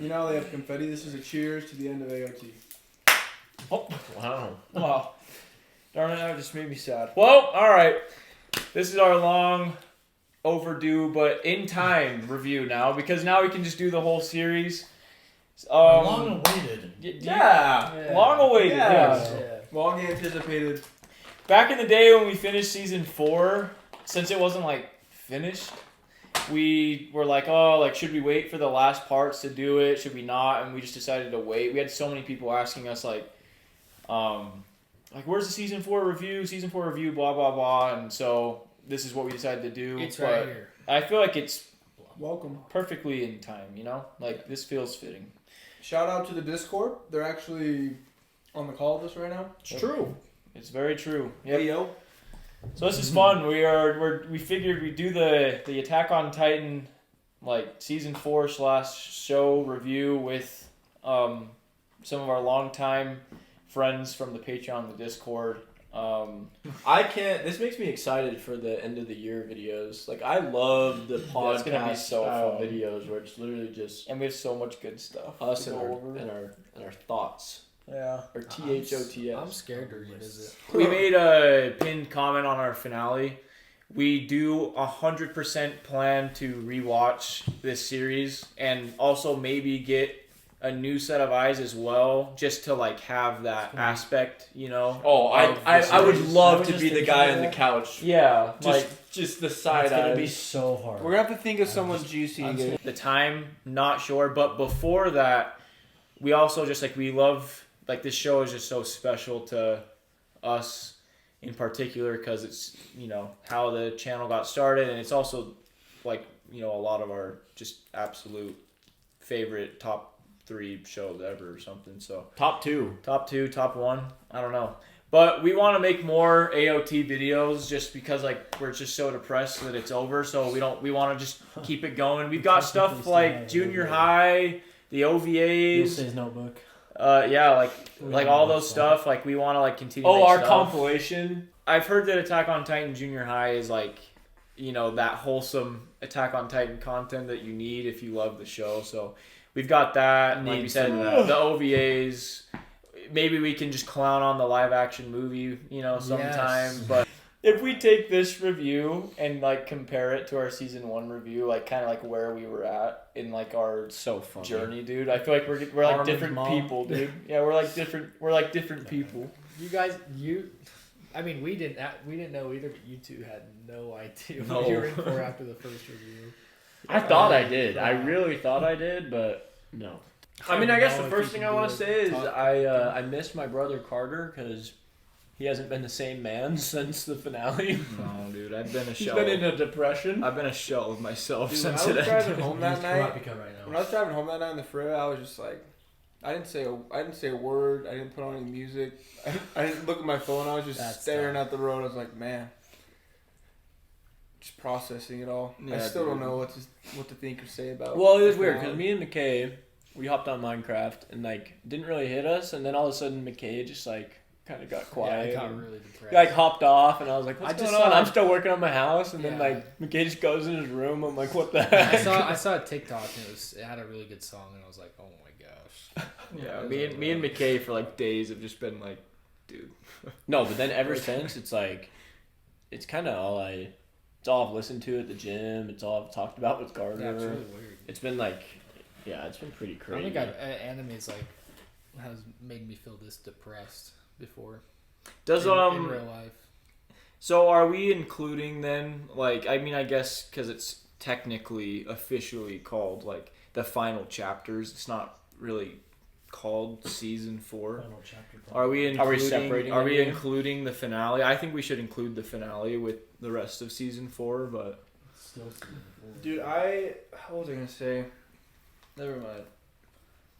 You know they have confetti. This is a cheers to the end of AOT. Oh, Wow. wow. Darn it, that just made me sad. Well, alright. This is our long overdue but in time review now, because now we can just do the whole series. Long awaited. Yeah. Long awaited, yes. Yeah. Long anticipated. Back in the day when we finished season 4, since it wasn't like finished, we were like, oh, like should we wait for the last parts to do it? Should we not? And we just decided to wait. We had so many people asking us like where's the season 4 review? Season 4 review, blah blah blah. And so this is what we decided to do. It's right here. I feel like it's Welcome. perfectly in time, you know? Like this feels fitting. Shout out to the Discord. They're actually on the call with us right now. It's true. It's very true. Yep. Hey, yo. So this is fun. We figured we'd do the Attack on Titan like season 4 / show review with some of our longtime friends from the Patreon and the Discord. This makes me excited for the end of the year videos. Like, I love the Yeah, it's gonna be podcast so style fun. videos where it's literally just And we have so much good stuff. us to and go our, over. and our thoughts. Yeah. Or THOTS. I'm scared to revisit. We made a pinned comment on our finale. We do 100% plan to rewatch this series and also maybe get a new set of eyes as well, just to like have that aspect, you know. Oh, of the I would series. love I was to just be the thinking guy of on the that. couch. Yeah, Just the side It's gonna eyes. be so hard. We're gonna have to think of someone juicy again. the time, not sure, but before that, we also just like we love like this show is just so special to us in particular because it's, you know, how the channel got started, and it's also like, you know, a lot of our just absolute favorite top 3 shows ever or something. So Top 2. top 2, top 1, I don't know. But we want to make more AOT videos just because like we're just so depressed that it's over. So we want to just keep it going. We've got stuff like junior high, the OVAs. Yosei's Notebook. Yeah, like all those stuff. Like we want to like continue. Oh, make our stuff. compilation. I've heard that Attack on Titan Junior High is like, you know, that wholesome Attack on Titan content that you need if you love the show. So we've got that. And like we Need said, some of that. the OVAs. Maybe we can just clown on the live action movie, you know, sometime. Yes. But if we take this review and like compare it to our season 1 review, like kind of like where we were at in like our So funny. journey, dude. I feel like we're like Armin's different mom. people, dude. Yeah, we're like different people. You guys, I mean, we didn't know either, but you two had no idea No. what you were in for after the first review. I thought I did. I really thought I did, but no. I mean, I guess the first thing I want to say is I miss my brother Carter because he hasn't been the same man since the finale. No, dude, I've been a He's shell. been in a depression. I've been a shell of myself Dude, since when I it was driving ended. home that He's night, Kurapika right now. when I was driving home that night in the freeway, I was just like, I didn't say a word. I didn't put on any music. I didn't look at my phone. I was just That's staring tough. at the road. I was like, man, just processing it all. I Yeah, still don't dude. know what to think or say about. Well, it was what's weird going because on. me and McKay, we hopped on Minecraft and like didn't really hit us, and then all of a sudden McKay just like kind of got Yeah, quiet. I got and, really depressed. like hopped off, and I was like, "What's I just going on?" saw- I'm still working on my house, and then Yeah. like McKay just goes in his room. I'm like, "What the heck?" I saw a TikTok and it had a really good song, and I was like, oh my gosh. Yeah, me and McKay for like days have just been like, dude. No, but then ever since it's like, it's kind of it's all I've listened to at the gym. It's all I've talked about with Carter. Yeah, it's really weird. It's been like, yeah, it's been pretty I crazy. don't think anime's like has made me feel this depressed before. Does in real life. So are we including then, like, I mean, I guess because it's technically officially called like the final chapters. It's not really called season 4. Final chapter. Are we including? separating Are we them? including the finale? I think we should include the finale with the rest of season 4. But Still season 4. Dude, what was I gonna say? Never mind.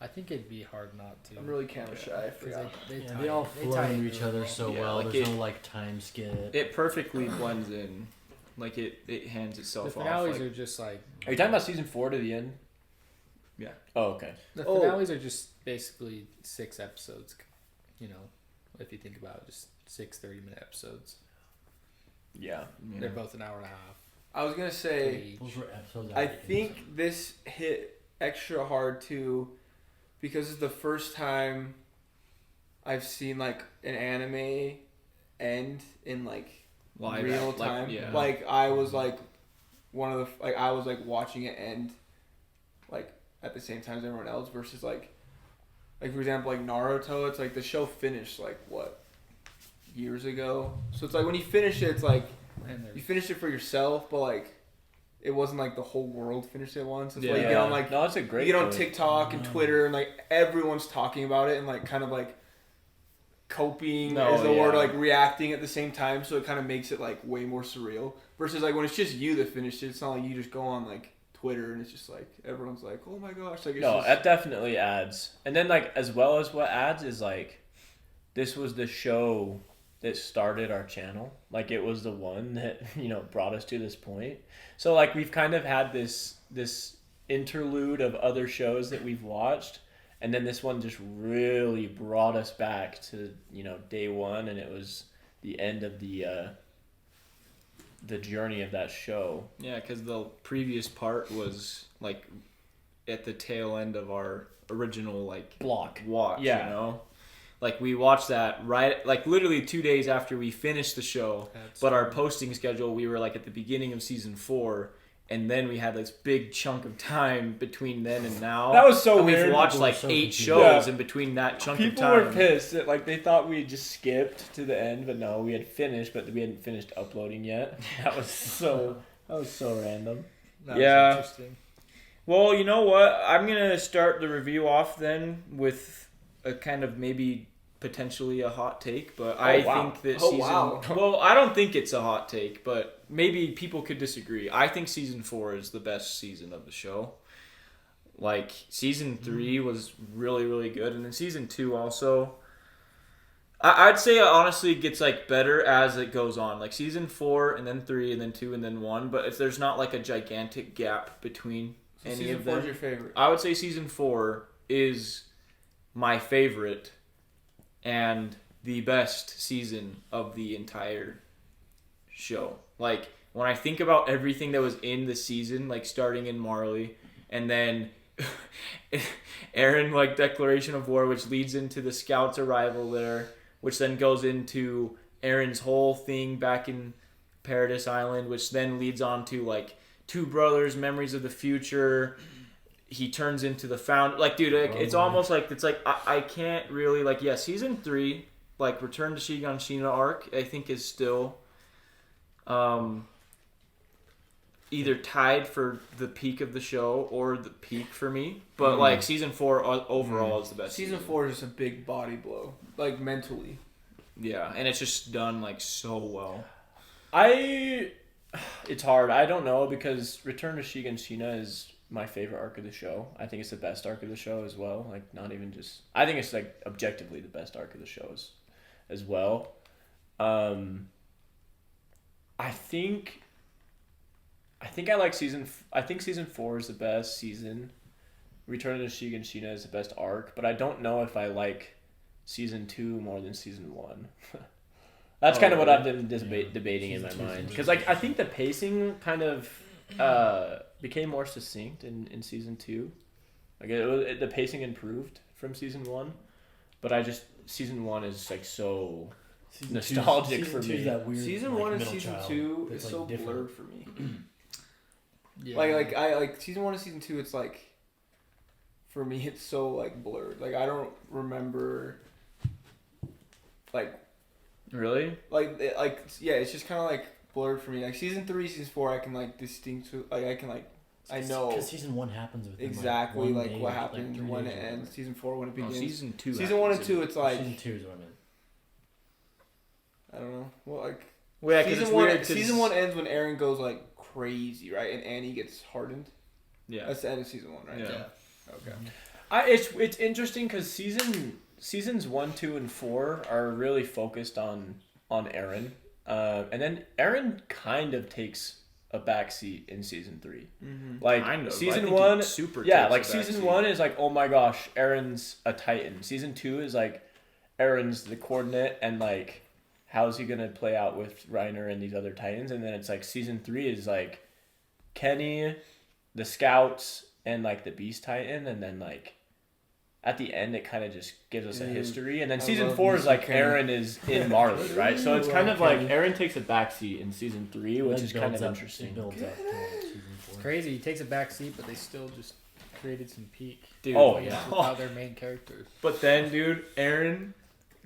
I think it'd be hard not to. I'm really kind of shy. I 'Cause forgot. Yeah, they all flow tie into in each really other well. so Yeah, well. like There's it- no like time skip. it perfectly blends in, like it hands The itself off. finales Like, are just like. Are you talking about season 4 to the end? Yeah. Oh, okay. The Oh. finales are just basically 6 episodes. You know, if you think about it, just 6 30-minute episodes. Yeah. yeah. They're both an hour and a half. I was gonna say. each. Those were episodes. I think this hit extra hard too, because it's the first time I've seen like an anime end in like Live real like, time. yeah. Like I was like I was like watching it end like at the same time as everyone else versus like for example like Naruto, it's like the show finished like what years ago. So it's like when you finish it, it's like you finish it for yourself, but like it wasn't like the whole world finished it at once. It's like you get on like no, that's a great. you get on point. TikTok and Twitter and like everyone's talking about it and like kind of like coping is the word, like reacting at the same time, so it kind of makes it like way more surreal versus like when it's just you that finished it. It's not like you just go on like Twitter and it's just like everyone's like, oh my gosh, like it's No, just... that definitely adds. And then like as well as what adds is like this was the show that started our channel. Like it was the one that, you know, brought us to this point. So like we've kind of had this interlude of other shows that we've watched, and then this one just really brought us back to, you know, day one, and it was the end of the journey of that show. Yeah, because the previous part was like at the tail end of our original like watch. Yeah. You know, like we watched that right, like literally 2 days after we finished the show. But our posting schedule, we were like at the beginning of season 4. And then we had this big chunk of time between then and now. That was so and weird. We've watched like 8 shows in between that chunk of time. People were pissed that like they thought we just skipped to the end, but no, we had finished, but we hadn't finished uploading yet. That was so random. That Yeah. was interesting. Well, you know what? I'm gonna start the review off then with a kind of maybe potentially a hot take, but I think that well, I don't think it's a hot take, but maybe people could disagree. I think season 4 is the best season of the show. Like season 3 was really, really good, and then season 2 also. I'd say it honestly gets like better as it goes on. Like season 4 and then 3 and then 2 and then 1, but if there's not like a gigantic gap between any of them. Season 4 is your favorite? I would say season 4 is my favorite and the best season of the entire show. Like, when I think about everything that was in the season, like starting in Marley, and then Eren, like, declaration of war, which leads into the Scouts' arrival there, which then goes into Eren's whole thing back in Paradise Island, which then leads on to, like, Two Brothers, Memories of the Future. He turns into the found, like, dude, like, it's almost like, it's like, I can't really, like, yeah, season 3, like, Return to Shiganshina arc, I think is still either tied for the peak of the show or the peak for me, but like season 4 overall is the best. Season 4 is just a big body blow, like mentally. Yeah, and it's just done like so well. It's hard. I don't know, because Return to Shiganshina is my favorite arc of the show. I think it's the best arc of the show as well. Like, not even just... I think it's, like, objectively the best arc of the show as well. I think I like season 4 is the best season. Return to Shiganshina is the best arc, but I don't know if I like season 2 more than season 1. That's kind of what I've been debating in my mind. Because, like, I think the pacing kind of became more succinct in season 2. Like, the pacing improved from season 1, but season 1 is, like, so nostalgic for me. Season 1 and season 2 is so blurred for me. Yeah. Like season 1 and season 2, it's like, for me, it's so like blurred. Like, I don't remember, like, really, yeah, it's just kind of like blurred for me. Like season 3, season 4, I can like I know because season 1 happens within exactly like what happens when it ends. Season 4 when it begins. Season 2. Season 1 and 2, it's like season 2 is what I meant. I don't know. Well, like season 1 ends when Eren goes like crazy, right? And Annie gets hardened. Yeah, that's the end of season 1, right? Yeah. Okay. It's interesting because seasons 1, 2, and 4 are really focused on Eren, and then Eren kind of takes a backseat in season 3. Mm-hmm. Like kind of. Season 1, takes season 1 is like, oh my gosh, Eren's a Titan. Season 2 is like, Eren's the coordinate, and like, how's he gonna play out with Reiner and these other Titans? And then it's like season 3 is like Kenny, the Scouts, and like the Beast Titan, and then like at the end it kind of just gives us a history, and then season 4 is like Eren is in Marley, right? So it's kind of like Eren takes a backseat in season 3, which is kind of interesting. It builds up to season 4. It's crazy. He takes a back seat, but they still just created some peak. Dude, Without their main characters. But then, dude, Eren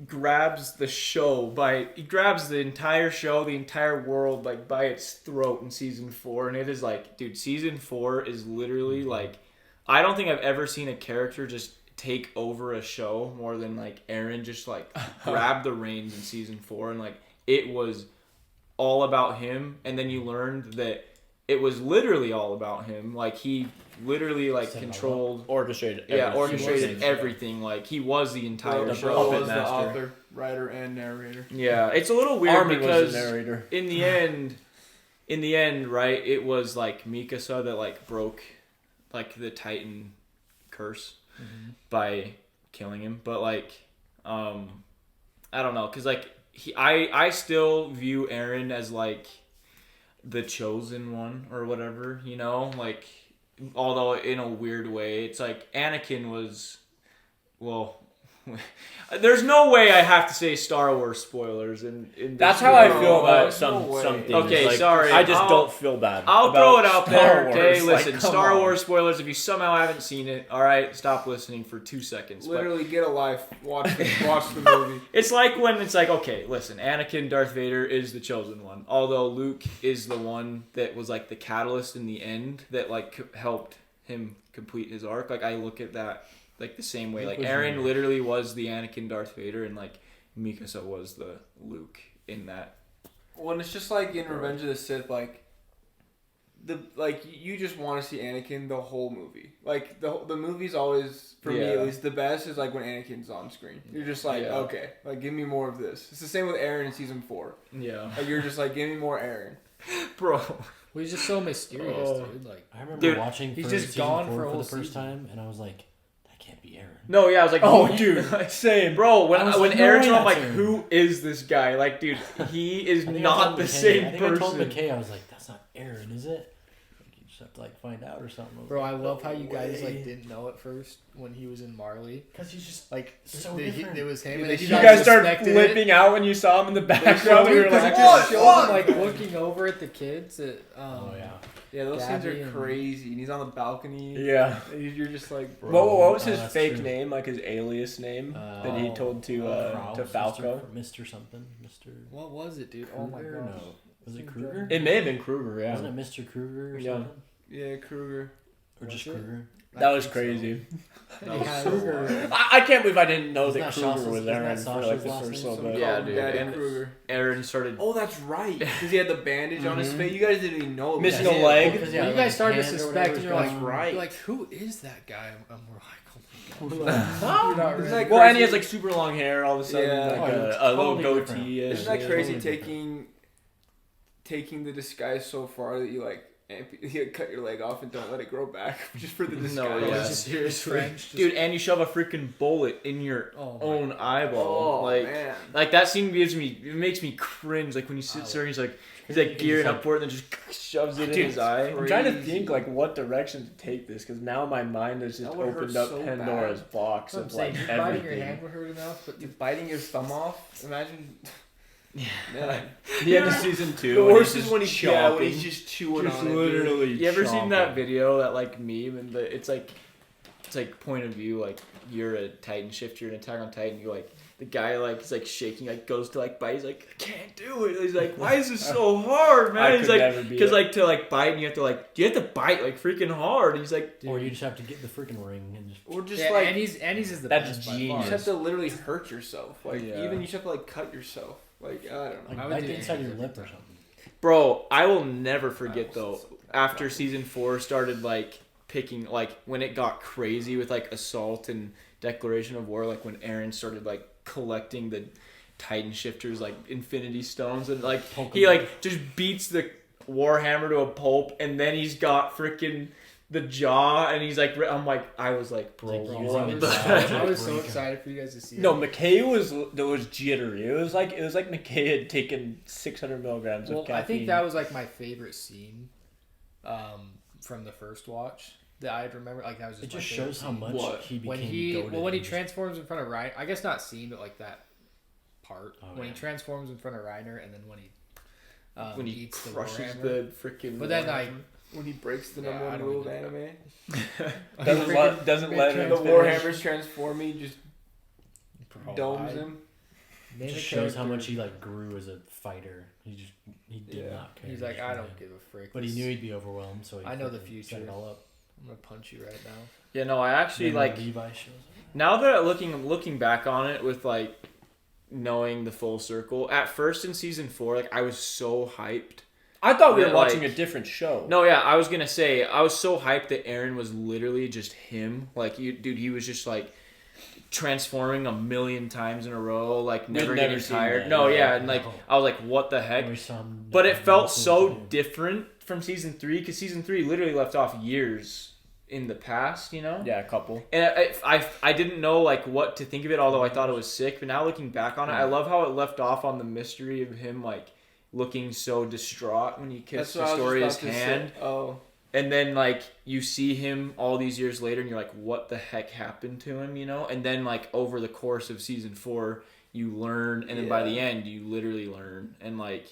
grabs the show he grabs the entire show, the entire world, like by its throat in season 4, and it is like, dude, season 4 is literally like, I don't think I've ever seen a character just take over a show more than like Eren just like grabbed the reins in season 4, and like it was all about him, and then you learned that it was literally all about him. Like he literally like controlled, orchestrated everything. Like he was the entire show. Bro Puppet was the master. author, writer, and narrator. Yeah, it's a little weird Armin because was the narrator. in the end, right? It was like Mikasa that like broke like the Titan curse by killing him. But like, I don't know, cause like I still view Eren as like the chosen one or whatever, you know, like, although in a weird way, it's like Anakin was, well, there's no way I have to say Star Wars spoilers in That's this how I video. feel about There's no way. some things. Okay, like, sorry. I just I'll- don't feel bad. I'll about throw it out Star there. Wars. Okay, Like, listen, come Star on. Wars spoilers. If you somehow haven't seen it, all right, stop listening for 2 seconds. But Literally, get a life. Watch the movie. it's like when it's like, okay, listen, Anakin, Darth Vader is the chosen one. Although Luke is the one that was like the catalyst in the end that like helped him complete his arc. Like I look at that like the same way. Like Eren literally was the Anakin, Darth Vader, and like Mikasa was the Luke in that. When it's just like in Revenge of the Sith, like you just want to see Anakin the whole movie. Like the movie's always, for me at least, the best is like when Anakin's on screen. You're just like, okay, like give me more of this. It's the same with Eren in season 4. Yeah, Like you're just like, give me more Eren. bro. Well, he's just so mysterious, dude. Like, I remember Dude, watching he's for just season gone 4 for a for whole the first season. time, and I was like, that can't be Eren. No, yeah, I was like, Oh, who- dude, same. Bro, when I was when like, no Aaron's way on, I'm like, that's Eren. who is this guy? Like, dude, he is I think I not told the McKay- same I think I told person. McKay, I was like, that's not Eren, is it? Like, you just have to like find out or something. bro, I love how you guys like didn't know at first when he was in Marley. Because he's just Like, so it different. was him. Yeah, And they then You guys start suspected flipping out when you saw him in the background. showed We were me like, pictures. what? Shows him like looking over at the kids. At, Oh yeah. Yeah, those scenes Gabby are and- crazy. And he's on the balcony. Yeah. You're just like, bro. What was Oh, his that's fake true. name? Like his alias name that he told to Kraus, Falco. Mr. something, Mr. what was it, dude? Oh my Kruger? gosh. No. Was it Kruger? It may have been Kruger. Yeah. Wasn't it Mr. Kruger or Yeah. something? Yeah, Kruger. Or Was just it? Kruger? That was crazy. Yeah, Kruger. I can't believe I didn't know Isn't that that Kruger Sasha's- was isn't that Eren for Sasha's like the last first name? little bit. Yeah, Call him dude, Daddy and- Kruger. Aaron started. Oh, that's right. Because he had the bandage on his face. You guys didn't even know. It was Missing him. a leg. Because, When you like, guys started to hand or suspect, whatever and is you're like, going- right. you're like, who is that guy? And we're like, oh my We're god. like, You're not Isn't ready. that Well, and he crazy? has like super long hair all of a sudden, Yeah. like Oh, he looks a little totally different. goatee. Isn't that Yeah, crazy totally taking the disguise so far that you like you cut your leg off and don't let it grow back just for the disguise? No, yeah. It's just his French. Just, Dude, and you shove a freaking bullet in your Oh my own eyeball. Oh, like, man. like that scene it makes me cringe. Like when you sit there, he's like gearing up for it, and then just shoves it in his eye. I'm trying to Crazy. think like what direction to take this because now my mind has just That would opened hurt up so Pandora's bad. box That's of what I'm like saying. Biting your everything. hand would hurt enough, but You're biting your thumb off. Imagine. Man. The end of season 2. The when worst he's is when just he's when chomping. he's just chewing Just on it. Dude. literally. You ever seen that chomping. video, that like meme, and it's like point of view, like you're a Titan shifter, you're an Attack on Titan, you like the guy like he's like shaking, like goes to like bite, he's like, I can't do it. He's like, why is this so hard, man? I He's could like, never be because it. like to like bite, and you have to bite like freaking hard. And he's like, Or you just have to get the freaking ring and just. Or just yeah, like Annie's is the That's best by you far. just have to literally hurt yourself. Like Yeah. even you just have to like cut yourself. Like I don't know. Like I would bite do the inside of your anything. lip or something. bro, I will never forget I though. was so- After season 4 started like picking, like when it got crazy with like Assault and Declaration of War, like when Eren started like collecting the Titan shifters like Infinity Stones, and like he like just beats the Warhammer to a pulp, and then he's got freaking the jaw, and he's like, I was like, bro, Like, what using the the heck? jaw. I was so excited for you guys to see No, it. McKay was jittery. It was like McKay had taken 600 milligrams Well, of caffeine. I think that was like my favorite scene from the first watch. that I'd remember. Like that was just. It just my favorite shows how scene. much What? he became when he goated when he and just- transforms in front of Reiner. I guess not scene, but like that part Oh, when yeah. he transforms in front of Reiner, and then when he He eats crushes the the freaking. But then like When he breaks the Yeah, number I one don't rule of even- anime. Doesn't let him The finish. Warhammer's transforming just provide- domes him. Name It a just shows how character- much he like grew as a fighter. He did Yeah. not care. He's He like, just I wanted- don't give a frick. But he knew he'd be overwhelmed, so he I know the freaking set future. it all up. I'm gonna punch you right now. Yeah, no, I actually Then when like. Levi shows up. Now that looking back on it with like knowing the full circle, at first in season 4, like I was so hyped. I thought we were Yeah, watching like- a different show. No, yeah, I was gonna say I was so hyped that Eren was literally just him. Like, dude, he was just like transforming a million times in a row, like never never getting seen tired. that, No, yeah. yeah, and like I was like, what the heck? And we saw him But it felt nothing so to do. different from season 3 because season 3 literally left off years in the past, you know. Yeah, a couple. And I didn't know like what to think of it, although I thought it was sick. But now looking back on it, I love how it left off on the mystery of him like looking so distraught when he kissed That's what I was Historia's just about to hand. say. Oh, And then like you see him all these years later, and you're like, what the heck happened to him, you know? And then like over the course of season 4, you learn, and then by the end, you literally learn. And like,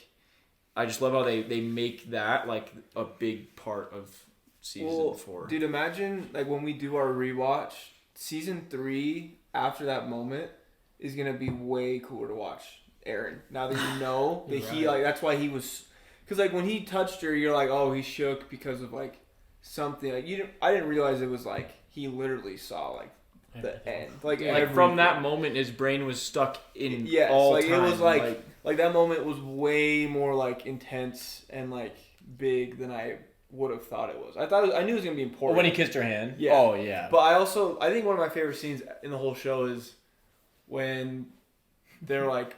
I just love how they make that like a big part of season 4. Dude, imagine like when we do our rewatch, season 3 after that moment is gonna be way cooler to watch. Eren, now that you know that he Right. like that's why he was, because like when he touched her, you're like, oh, he shook because of like something. Like I didn't realize it was like he literally saw like the end. Like Like from that everything. moment, his brain was stuck in Yes, all like time. it was like that moment was way more like intense and like big than I would have thought it was. I knew it was gonna be important. When he kissed her hand. Yeah. Oh yeah. But I think one of my favorite scenes in the whole show is when they're like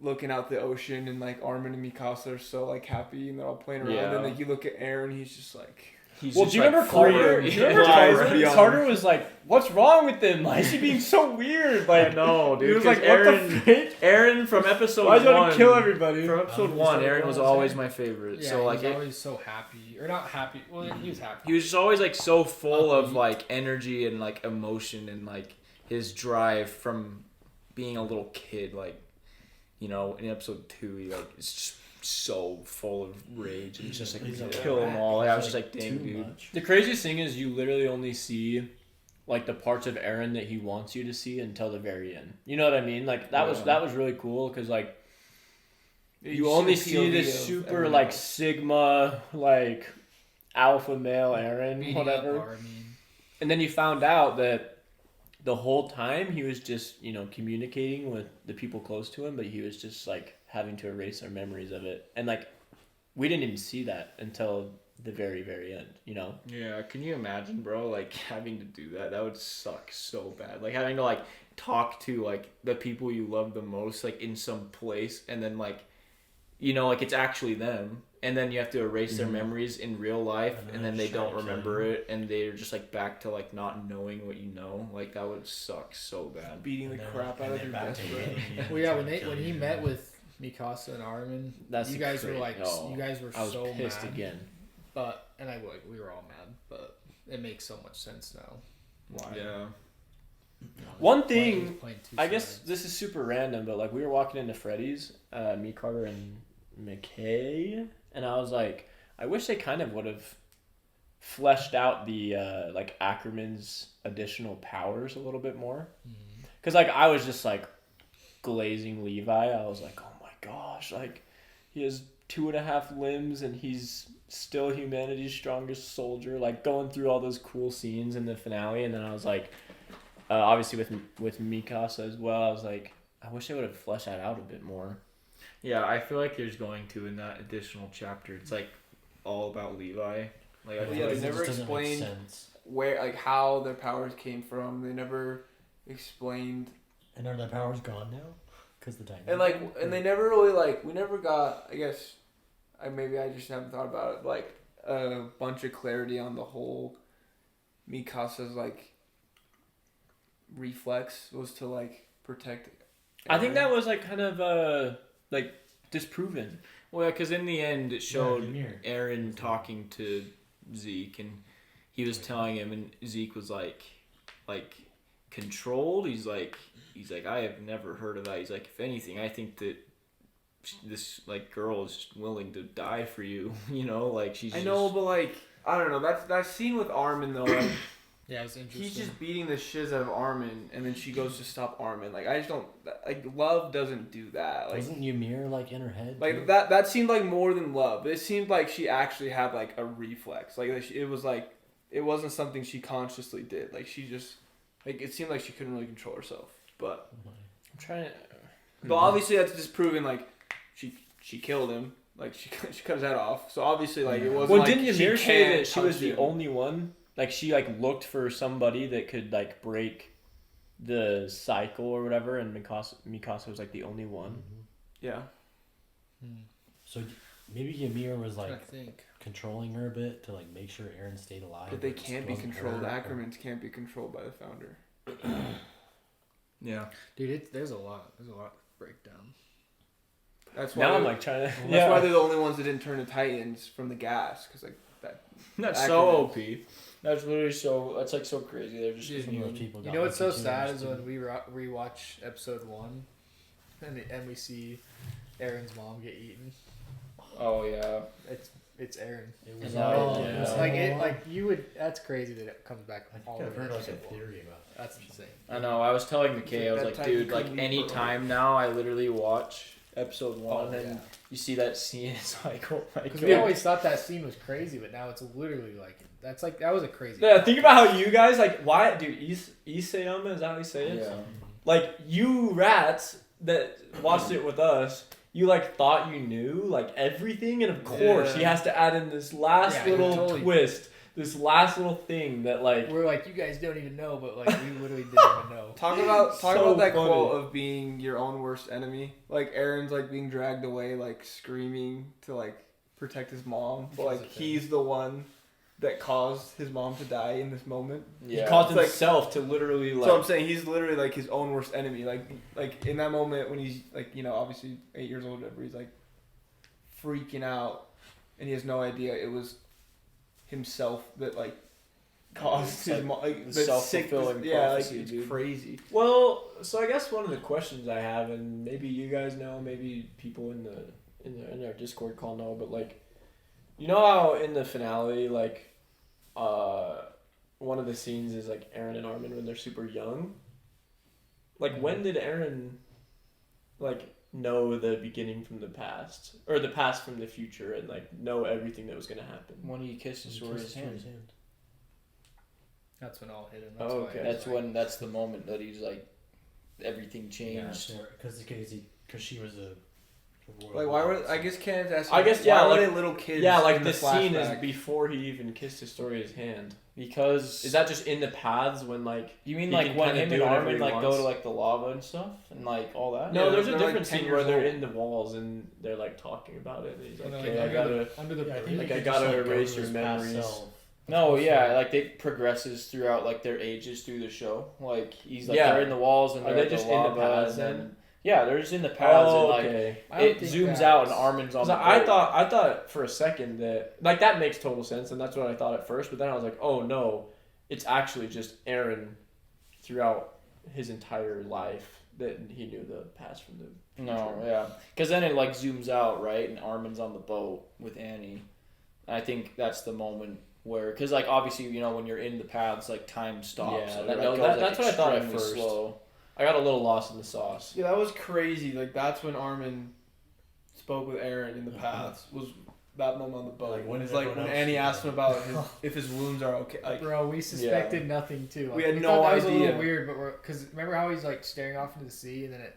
looking out the ocean and like Armin and Mikasa are so like happy and they're all playing around Yeah. and like you look at Eren, he's just like He's Well, just, do you remember like, Carter? free. Do you remember Yeah. Carter? Beyond. Carter was like, "What's wrong with him? Why is he being so weird?" Like, I know, dude. he was 'cause like, "What Eren, the frick? Eren from episode Why is he 1. gonna kill everybody?" From episode Oh, 1, is that Eren what was I was always saying? my favorite. Yeah, so like he was always so happy, or not happy. Well, he was happy. he was just always like so full of Upbeat. like energy and like emotion and like his drive from being a little kid. Like, you know, in episode 2, he like is just so full of rage and just like He's like, kill them all. Like, I was just like, dang, too dude. much. The craziest thing is you literally only see like the parts of Eren that he wants you to see until the very end. You know what I mean? Like that was really cool because like you only see this super like Sigma like alpha male Eren, Beating up whatever. Armin. And then you found out that the whole time he was just, you know, communicating with the people close to him, but he was just like having to erase their memories of it. And like we didn't even see that until the very, very end, you know? Yeah, can you imagine, bro? Like having to do that would suck so bad. Like having to like talk to like the people you love the most, like in some place, and then like, you know, like it's actually them, and then you have to erase their memories in real life, and then they just try don't to kill remember you. it, and they're just like back to like not knowing what you know. Like that would suck so bad. beating the And then- crap out and of then your back best to friend. hating you. Well, yeah, It's when like he killing met you. with Mikasa and Armin, That's you the guys were cra- like, oh, you guys were I was so pissed mad. again. But and we were all mad, but it makes so much sense now. Why? Yeah. One He's thing, playing two I guess sides. this is super random, but like we were walking into Freddy's, me, Carter, and McKay, and I was like, I wish they kind of would have fleshed out the like Ackerman's additional powers a little bit more, because like I was just like glazing Levi. I was like, oh my gosh, like he has 2.5 limbs and he's still humanity's strongest soldier. Like going through all those cool scenes in the finale, and then I was like. Obviously with Mikasa as well, I was like, I wish they would have fleshed that out a bit more. Yeah, I feel like there's going to in that additional chapter. It's like all about Levi. Like I feel Yeah, like they never It just doesn't make explained sense. where like how their powers came from. They never explained, And are the powers gone now? Because the Titan. and like, and they never really like. We never got. I guess, maybe I just haven't thought about it. Like a bunch of clarity on the whole Mikasa's like reflex was to like protect. I think Eren. that was like kind of like disproven. well, because in the end it showed Ymir. Eren talking to Zeke, and he was telling him, and Zeke was like controlled. He's like, I have never heard of that. He's like, if anything, I think that this like girl is just willing to die for you. You know, like she's. I know, but like I don't know. That scene with Armin though. Like, Yeah, it's interesting. he's just beating the shiz out of Armin, and then she goes to stop Armin. Like I just don't like love doesn't do that. Like Wasn't Ymir like in her head? like too? that seemed like more than love. It seemed like she actually had like a reflex. Like it was like it wasn't something she consciously did. Like she just like it seemed like she couldn't really control herself. But I'm trying to. but obviously that's just proving like she killed him. Like she cut his head off. So obviously like it wasn't. Well, like, didn't she Ymir say can't that she was touch the him. only one? Like she like looked for somebody that could like break the cycle or whatever, and Mikasa was like the only one. Yeah. So maybe Ymir was I like think. controlling her a bit to like make sure Eren stayed alive. But they it just can't be wasn't controlled. her. Ackermans can't be controlled by the founder. Yeah. Dude, there's a lot breakdown. That's why. Now I'm they're- like trying to. That's why they're the only ones that didn't turn to Titans from the gas, because like that. That's Ackermans. so OP. That's literally so. That's like so crazy. They're just. Some of those people You got know what's so lucky too, sad just is when didn't- we rewatch episode 1, and we see Aaron's mom get eaten. Oh yeah. It's Aaron. It was Yeah. all- Yeah. It's like it like you would. That's crazy that it comes back. I all think I've the way heard to like a episode 1. theory about that. That's insane. I know. I was telling McKay, I was That like, time dude, you like couldn't any eat time now, I literally watch episode 1 and yeah. you see that scene. It's like, oh my Because god. we always thought that scene was crazy, but now it's literally like that was a crazy. Yeah, think about how you guys like why, dude. Isayama, is that how you say it? Yeah. Like you rats that watched it with us. You like thought you knew like everything, and of course he Yeah. has to add in this last Yeah, little totally. twist, this last little thing that like. We're like, you guys don't even know, but like we literally didn't even know. Talk about So that funny. quote of being your own worst enemy. Like Aaron's like being dragged away, like screaming to like protect his mom, but like he's the one that caused his mom to die in this moment. Yeah. He caused It's like- himself to literally like. So I'm saying he's literally like his own worst enemy. Like in that moment when he's like, you know, obviously 8 years old, or whatever, he's like freaking out, and he has no idea it was himself that like caused It's his like mom. Like, the that self-fulfilling yeah, like prophecy, it's dude. crazy. Well, so I guess one of the questions I have, and maybe you guys know, maybe people in our Discord call know, but like, you know how in the finale, like, one of the scenes is like Eren and Armin when they're super young. Like, when did Eren, like, know the beginning from the past, or the past from the future, and like know everything that was gonna happen? When he kissed his Sora's hand. That's when all hit him. Oh, okay. That's the moment that he's like, everything changed. Because she was a. Like why were I guess Candace asked? I guess, why yeah, were like- they little kids? Yeah, like in the scene is flashback? before he even kissed Historia's hand. Because Is that just in the paths when like? you mean he like can when kinda him do and whatever Armin he like go wants? to like the lava and stuff and like all that? No, Yeah, there's a they're, like, different 10 scene years where they're old. in the walls and they're like talking about it. And he's like, Like, okay, I gotta. under the Yeah, I bridge. think Like, he I could gotta just, like, go erase to your his past memories. self. No, yeah, like they progresses throughout like their ages through the show. Like he's like Yeah. they're in the walls and Are they're they at just the in the lava paths and then then? yeah, they're just in the paths and like okay. I don't it think zooms that out and was- Armin's on 'Cause the I boat. thought for a second that like that makes total sense, and that's what I thought at first. But then I was like, oh no, it's actually just Eren throughout his entire life that he knew the past from the future. No, yeah, because then it like zooms out right, and Armin's on the boat with Annie. And I think that's the moment where, because like obviously you know when you're in the paths, like time stops. Yeah, so it, that- like, no, goes, like, that's what I thought at extremely first. Slow. I got a little lost in the sauce. Yeah, that was crazy. Like that's when Armin spoke with Eren in the paths. Was that moment on the boat? Like, when It's did like everyone when else Annie do asked that? him about if his wounds are okay. Like Bro, we suspected nothing too. We had thought no that was a idea. little weird, but because remember how he's like staring off into the sea and then it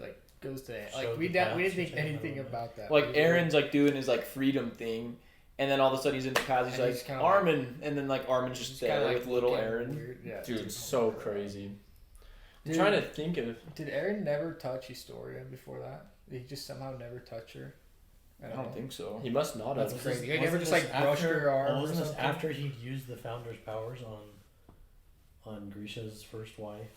like goes to like Showed we the didn't paths think or something, I anything don't know. about that. Like It was weird. Aaron's like doing his like freedom thing, and then all of a sudden he's in the paths. He's And like he's kinda Armin, and then like Armin's just He's kinda, there like, with little looking Aaron. weird. Yeah, Dude, it's so crazy. I'm Dude, trying to think of. Did Eren never touch Historia before that? Did he just somehow never touch her? I don't think so. He must not That's have. crazy. He Wasn't never just this like brushed after- her arm. Wasn't or this something? after he'd used the Founder's powers on Grisha's first wife?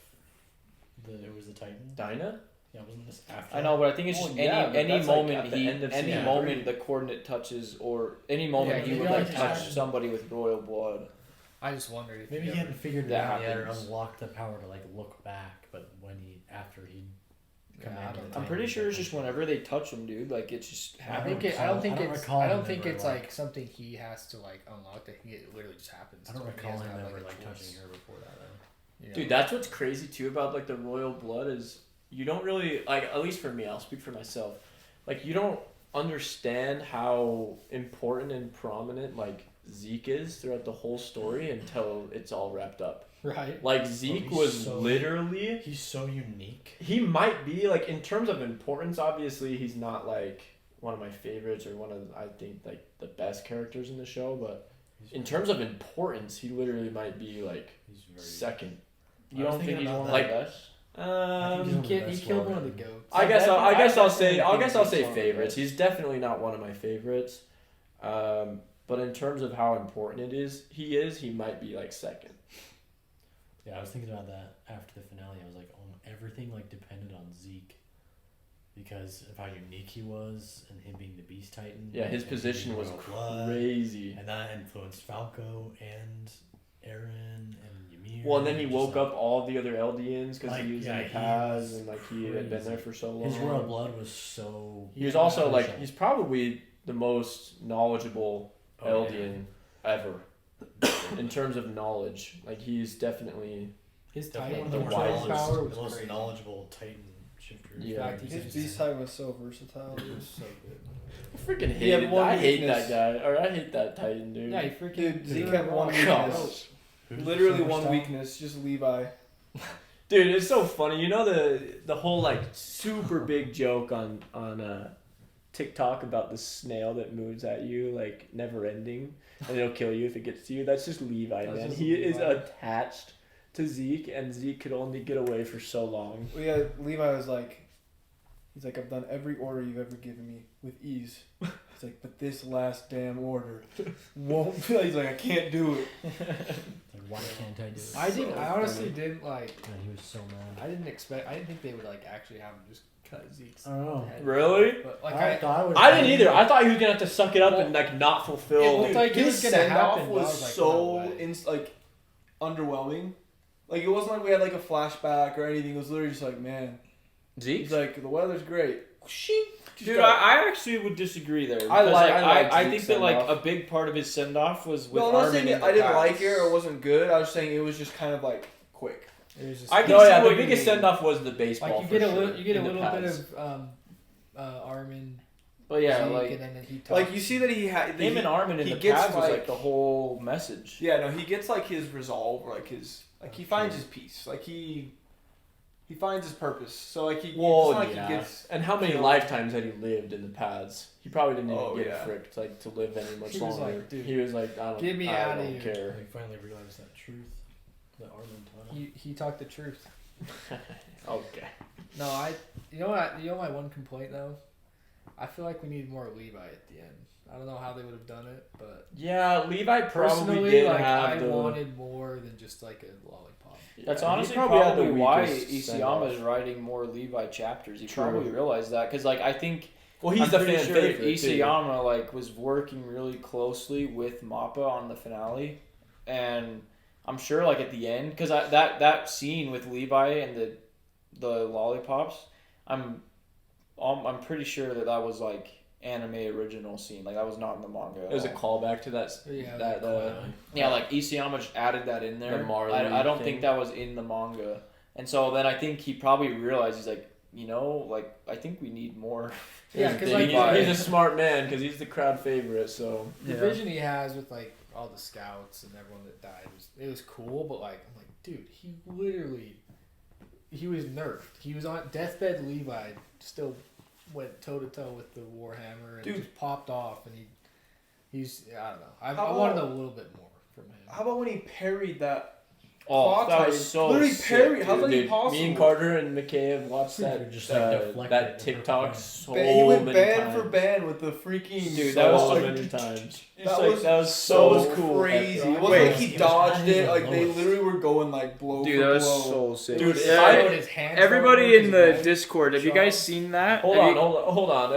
It was the Titan. Dinah? Yeah, wasn't this after? I know, but I think it's Well, just yeah, but any that's, like, moment at the he end of any season moment three. the coordinate touches or any moment Yeah, he he would like like touch just- somebody with royal blood. I just wondered if Maybe he hadn't figured it that out yet or happens. unlocked the power to like look back, but after he Yeah, I commanded don't the know. I'm pretty sure it's just whenever they touch him, dude. Like it just I happens. think I don't think I don't it's recall I don't him think ever, it's like- like something he has to like unlock. I think it literally just happens. I don't He recall doesn't him have, ever a like choice, touching her before that though. you know? Dude, that's what's crazy too about like the royal blood is you don't really like, at least for me, I'll speak for myself. Like you don't understand how important and prominent like Zeke is throughout the whole story until it's all wrapped up. right. Like Zeke he's was so- literally, He's so unique. he might be like in terms of importance. Obviously, he's not like one of my favorites or one of I think like the best characters in the show. But in terms of importance, he literally might be like he's very second. You I was don't think thinking he's about one of that. the best? I think He, he's one of the he best killed Lord. one of the goats. I guess I'll say definitely think favorites. so. He's definitely not one of my favorites. But in terms of how important it is, he might be like second. Yeah, I was thinking about that after the finale. I was like, everything like depended on Zeke because of how unique he was and him being the Beast Titan. Yeah, his and position being was royal blood, crazy. and that influenced Falco and Eren and Ymir. Well, and then he just, woke like, up all the other Eldians because Like, he was yeah, in the he paths was and like he had been there crazy. for so long. His royal blood was so. He was also like crucial. he's probably the most knowledgeable Oh, Eldian ever in terms of knowledge. Like he's definitely His Definitely Titan one of the the most wisest- power the was most crazy. knowledgeable Titan shifter. Yeah. In fact, His he's beast type was so versatile. It was so good. I freaking He had hated. one I hate weakness. that guy, or I hate that Titan dude. Yeah, he freaking Dude, Zeke threw had it one wrong. Gosh. weakness. Who's Literally the one superstar? weakness, just Levi. Dude, it's so funny. You know the whole like super big joke on TikTok about the snail that moves at you like never ending and it'll kill you if it gets to you. That's just Levi, That's man. just He is Levi. attached to Zeke, and Zeke could only get away for so long. Well, yeah, Levi was like, he's like, I've done every order you've ever given me with ease. He's like, but this last damn order won't. He's like, I can't do it. Like, why can't I do it? I honestly didn't like. Man, he was so mad. I didn't think they would like actually have him just cut Zeke's I don't know. head. Really? But like I thought it was I didn't either. I thought he was gonna have to suck it up Well, and like not it fulfill. looked like it was His gonna send-off happen. but I was like, so no way. like underwhelming. Like it wasn't like we had like a flashback or anything. It was literally just like, man, Zeke? he's like, the weather's great. Dude, I actually would disagree there. I because, like I Zeke's think that like send-off. a big part of his send off was with No, I'm not Armin saying in the I didn't past. like it or it wasn't good. I was saying it was just kind of like quick. It was just I can No, see yeah, what the you biggest mean. send off was the baseball. like you for get a sure, little bit in the pads. of Armin, But yeah, Zeke, like and then he talks. Like you see that he had him and Armin in he the gets, pads was like like- the whole message. Yeah, no, he gets like his resolve, or like his like he finds his peace. Like he finds his purpose. So like he Well, it's not like yeah. he gets And how many killed. lifetimes had he lived in the pads? He probably didn't even Oh, get yeah. fricked like to live any much He was longer. like, dude, he was like, I don't, get me I outta don't here. care. He finally realized that truth that Armin taught him. he talked the truth. Okay. No, you know my one complaint though. I feel like we need more Levi at the end. I don't know how they would have done it, but Yeah, Levi probably personally, did like have I the. wanted more than just like a lollipop. That's Yeah, he honestly probably had the probably why weakest send-off. Isayama is writing more Levi chapters. He True. probably realized that because like I think Well, he's I'm the pretty fan sure favorite. too. Isayama like was working really closely with Mappa on the finale, and I'm sure like at the end because that scene with Levi and the lollipops, I'm pretty sure that was like anime original scene. Like that was not in the manga. It was a callback to that. Yeah, that Yeah, like Isayama just added that in there. The Marley I don't thing. think that was in the manga. And so then I think he probably realized he's like, you know, like I think we need more. Yeah, Here's the 'cause, thing, like, he's a smart man because he's the crowd favorite. So The vision he has with like all the scouts and everyone that died was cool, but like I'm like, dude, he was nerfed. He was on deathbed. Levi still went toe to toe with the Warhammer and Dude. just popped off, and he's I don't know. I How want to about- know a little bit more from him. How about when he parried that? Oh, Claw that Titan? was so Literally sick, parry. How's dude. that Dude, possible? me and Carter and McKay have watched that Just, like, deflect it that and TikTok perfect. so He went many band times. for band with the freaking. Dude, So that was so like- many times. That was so so crazy. epic. It wasn't Wait, like he he was dodged hiding it. the Like they lowest. literally were going like blow Dude, for that was blow. so sick. Dude, If if I- I- his hands everybody all over in his the head. Discord, have you guys seen that? Hold Have on, you- hold on.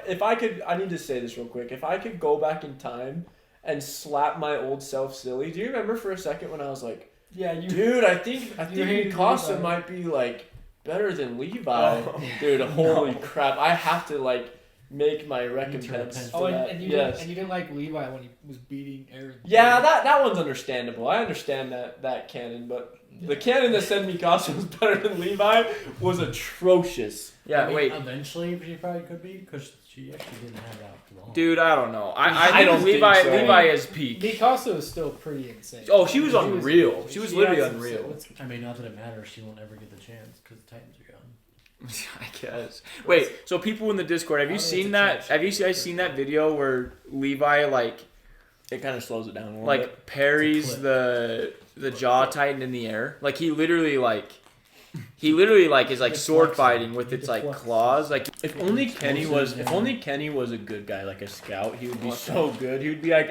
If I could, I need to say this real quick. If I could go back in time and slap my old self silly. Do you remember for a second when I was like, Yeah, you. dude, I think hated Mikasa Levi. might be like better than Levi. Dude, holy crap! I have to like make my recompense repent. for that. And you didn't like Levi when he was beating Eren. Yeah, that one's understandable. I understand that canon, but the canon that said Mikasa was better than Levi was atrocious. Yeah, I mean, wait. Eventually, she probably could be because she actually didn't have that long. Dude, I don't know. I I think don't Levi think so. Levi is peak. Mikasa is still pretty insane. Oh, she was unreal. She was literally had some unreal. sick- I mean, not that it matters. She won't ever get the chance because the Titans are gone. I guess. Wait, so people in the Discord, have you seen that? Have you guys seen that video where Levi like It kind of slows it down a little bit. like parries clip. the jaw titan in the air? Like he literally is like sword fighting with its like claws. Like If only Kenny was a good guy like a scout, he would be so good. He would be like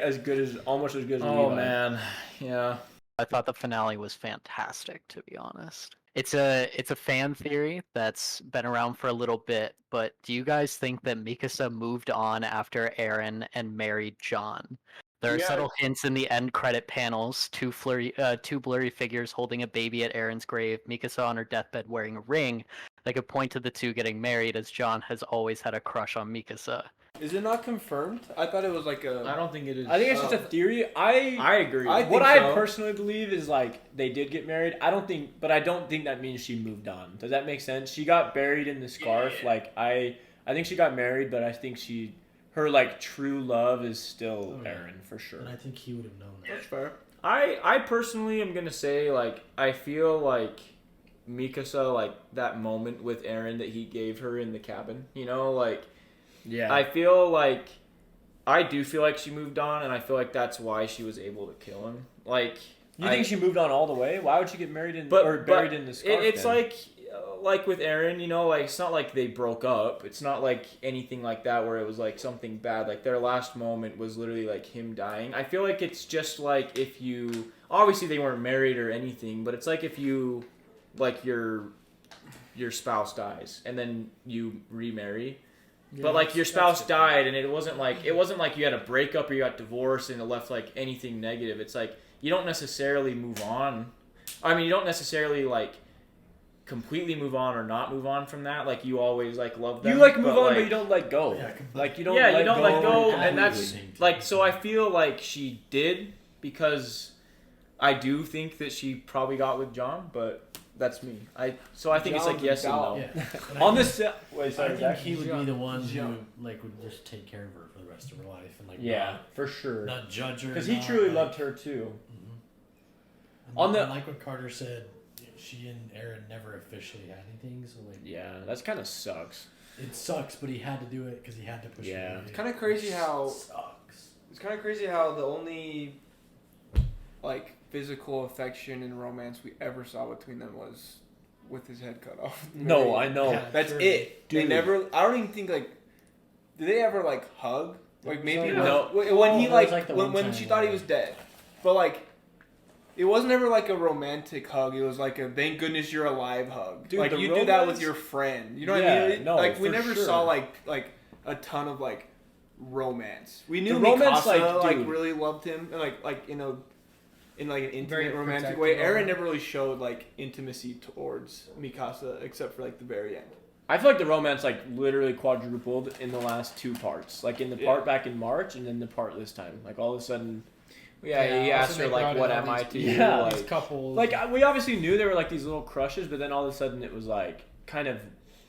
almost as good as oh Levi. man, yeah. I thought the finale was fantastic, to be honest. It's a fan theory that's been around for a little bit, but do you guys think that Mikasa moved on after Eren and married John? There are subtle hints in the end credit panels, two blurry figures holding a baby at Eren's grave, Mikasa on her deathbed wearing a ring that could point to the two getting married, as John has always had a crush on Mikasa. Is it not confirmed? I thought it was like I don't think it is. I think it's just a theory. I agree. I what think I so. personally believe is like they did get married. I don't think that means she moved on. Does that make sense? She got buried in the scarf. Yeah. Like I think she got married, but I think her like true love is still yeah. Eren for sure. And I think he would have known that. That's fair. I personally am gonna say like I feel like Mikasa like that moment with Eren that he gave her in the cabin. You know, like Yeah. I feel like I do feel like she moved on, and I feel like that's why she was able to kill him. Like You think she moved on all the way? Why would she get married in but or buried in the scarf? It's then? like with Eren, you know, like it's not like they broke up. It's not like anything like that where it was like something bad. Like their last moment was literally like him dying. I feel like it's just like if you obviously they weren't married or anything, but it's like if you like your spouse dies and then you remarry. But like your spouse died and it wasn't like you had a breakup or you got divorced and it left like anything negative. It's like you don't necessarily move on. I mean, you don't necessarily like completely move on or not move on from that. Like you always like love them. You like move on, like, but you don't let go. Yeah, like you don't. yeah, let you don't let go, completely. and that's like so. I feel like she did because I do think that she probably got with John, but that's me. I think it's like yes and no. Yeah. And On I this, wait, think, sorry, I Zach. think he would be the one who John. like would just take care of her for the rest of her life and like Yeah, for sure. not judge her Because he not, truly like- loved her too. Mhm. On the- and like what Carter said, she and Eren never officially had anything, so like Yeah, that's kind of sucks. it sucks, but he had to do it because he had to push Yeah. her away. It's kind of crazy how Sucks. the only like physical affection and romance we ever saw between them was with his head cut off. No, I know. Yeah. That's Sure. it. They Dude. never. I don't even think like. Did they ever like hug? Like maybe No. when he Oh, like, it was, like, the when one she time thought he where- was dead, but like. It wasn't ever like a romantic hug. It was like a thank goodness you're alive hug. Dude, like the you do that with romance- your friend. You know what Yeah, I mean? no, like we for never sure. saw like a ton of like romance. We knew The romance, Mikasa like, dude. really loved him and like in an intimate Very romantic protective way. of Eren her. never really showed like intimacy towards Mikasa except for like the very end. I feel like the romance like literally quadrupled in the last two parts. Like in the Yeah. part back in March and then the part this time. Like all of a sudden, Yeah, he also asked her they like, brought "What in am all I these- to Yeah. you?" These Like, couples. like we obviously knew there were like these little crushes, but then all of a sudden it was like kind of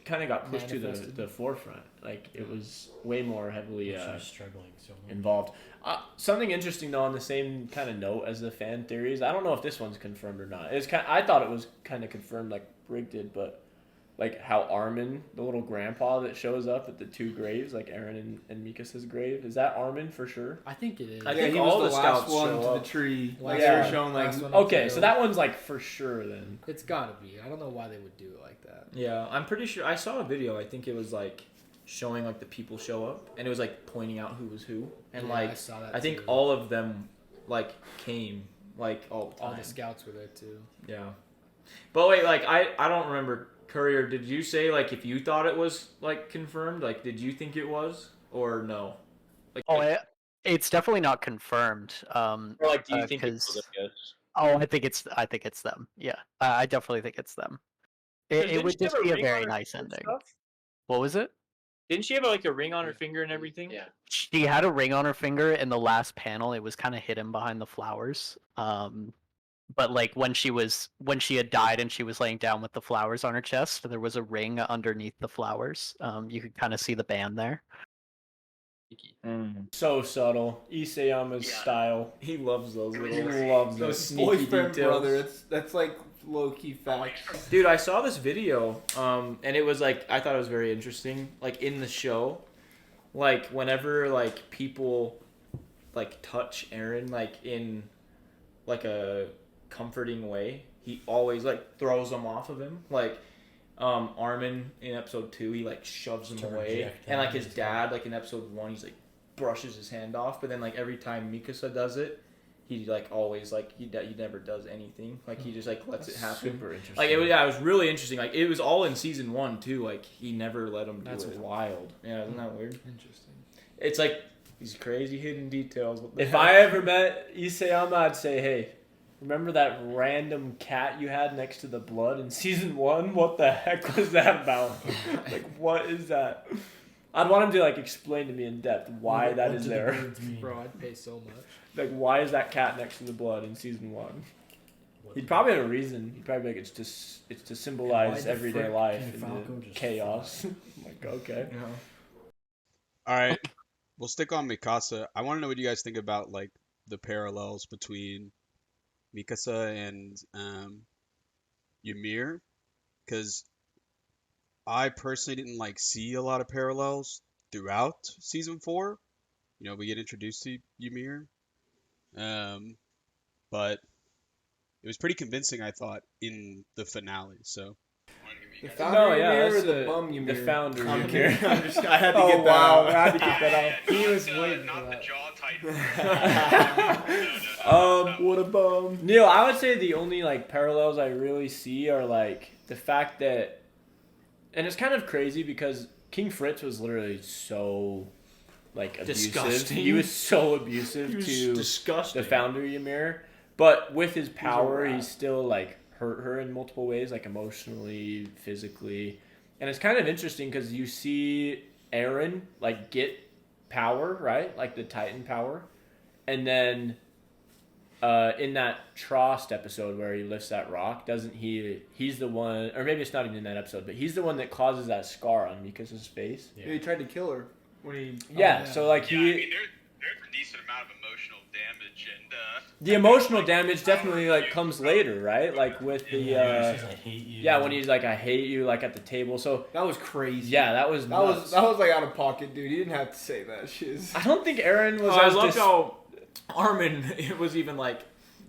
got pushed to Manifested. the forefront. Like it was way more heavily She was struggling so much. involved. Something interesting though on the same kind of note as the fan theories. I don't know if this one's confirmed or not. It's I thought it was kind of confirmed like Brig did, but like how Armin, the little grandpa that shows up at the two graves, like Eren and Mikasa's grave, is that Armin for sure? I think it is. I Yeah, think he all was the the last scouts one show to up. the tree. Like Yeah. they were showing like Last one. Okay, so that one's like for sure then. It's gotta be. I don't know why they would do it like that. yeah, I'm pretty sure I saw a video. I think it was like showing like the people show up, and it was like pointing out who was who, and Yeah, like I saw that. I think too. all of them like came like all the all time. the scouts were there too. Yeah, but wait, like I don't remember. Courier, did you say like if you thought it was like confirmed? Like, did you think it was or no? Like, Oh, It's definitely not confirmed. Or like, do you think it Because was a ghost? I think it's them. Yeah, I definitely think it's them. It Didn't would she have just a be a ring on very her nice finger and ending. stuff? What was it? Didn't she have like a ring on her finger and everything? Yeah. She had a ring on her finger in the last panel. It was kind of hidden behind the flowers. But like when she had died and she was laying down with the flowers on her chest, there was a ring underneath the flowers. You could kind of see the band there. So subtle. Isayama's style. He loves those He little loves those sneaky Boyfriend details. brother. That's like low key facts. Dude, I saw this video, and it was like I thought it was very interesting. Like in the show, like whenever like people like touch Eren like in like a comforting way, he always like throws them off of him. Like Armin in episode 2, he like shoves him To away, reject and like them his as well. dad, like in episode 1, he's like brushes his hand off. But then like every time Mikasa does it, he like always like he never does anything. Like he just like lets it happen. Super interesting. Like it was really interesting. Like it was all in season 1 too. Like he never let him do That's it. wild. Yeah, isn't that weird? Interesting. It's like these crazy hidden details. What the If heck? I ever met Isayama, I'd say, hey, remember that random cat you had next to the blood in season 1? What the heck was that about? Like, what is that? I'd want him to like explain to me in depth why that What is do the there. birds mean? Bro, I'd pay so much. Like, why is that cat next to the blood in season 1? What He'd do probably have a reason. He'd probably be like, it's to symbolize why the everyday frick life can and Falco the just chaos. I'm like, okay. All right, we'll stick on Mikasa. I want to know what you guys think about like the parallels between Mikasa and Ymir, because I personally didn't like see a lot of parallels throughout season 4. You know, we get introduced to Ymir, but it was pretty convincing, I thought, in the finale. So The founder No, yeah, Ymir or that's the bum Ymir? the founder I'm Ymir. kidding. I had to Oh get that wow, out. I had to get that out. He was waiting for not that. the jaw titan. What a bum. Neil, I would say the only like parallels I really see are like the fact that, and it's kind of crazy because King Fritz was literally so like abusive. Disgusting. He was so abusive He was to disgusting. the founder Ymir, but with his power, rat. he's still like hurt her in multiple ways, like emotionally, physically, and it's kind of interesting because you see Eren like get power, right, like the Titan power, and then in that Trost episode where he lifts that rock, doesn't he? He's the one, or maybe it's not even in that episode, but he's the one that causes that scar on Mikasa's face. Yeah, he tried to kill her when he. Yeah, yeah. so like Yeah, he. I mean, there's a decent amount of emotional damage, and The emotional damage definitely like comes later, right? Like with the He says, I hate you. yeah, when he's like, I hate you, like at the table. So That was crazy. yeah, that was nuts. that was like out of pocket, dude. He didn't have to say that shit. I don't think Eren was. I as loved how Armin it was even like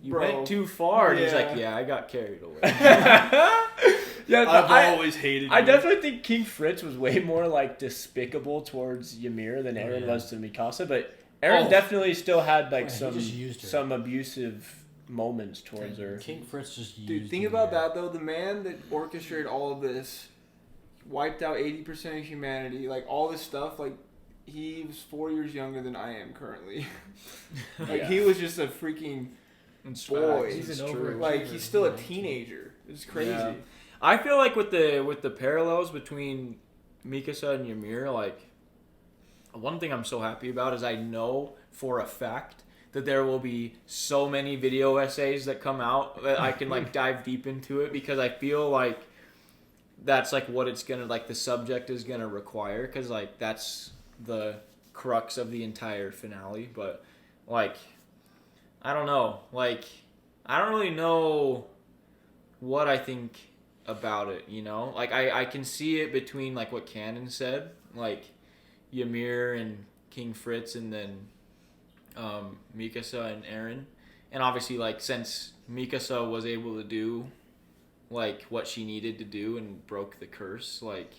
you Bro. went too far. And he's Yeah. like, yeah, I got carried away. yeah, but I always hated I definitely think King Fritz was way more like despicable towards Ymir than Eren yeah. was to Mikasa, but Eren definitely still had like Yeah, he just used her. some abusive moments towards her. King Fritz just used Dude, think him about there. that though. The man that orchestrated all of this wiped out 80% of humanity. Like all this stuff. Like he was 4 years younger than I am currently. Like Yeah. he was just a freaking boy. He's an It's true. overachiever. Like he's still a Yeah. teenager. It's crazy. Yeah. I feel like with the parallels between Mikasa and Ymir, like one thing I'm so happy about is I know for a fact that there will be so many video essays that come out that I can like dive deep into it because I feel like that's like what it's gonna like the subject is gonna require because like that's the crux of the entire finale. But like I don't know, like I don't really know what I think about it, you know? Like I can see it between like what Cannon said, like Ymir and King Fritz and then Mikasa and Eren. And obviously like since Mikasa was able to do like what she needed to do and broke the curse, like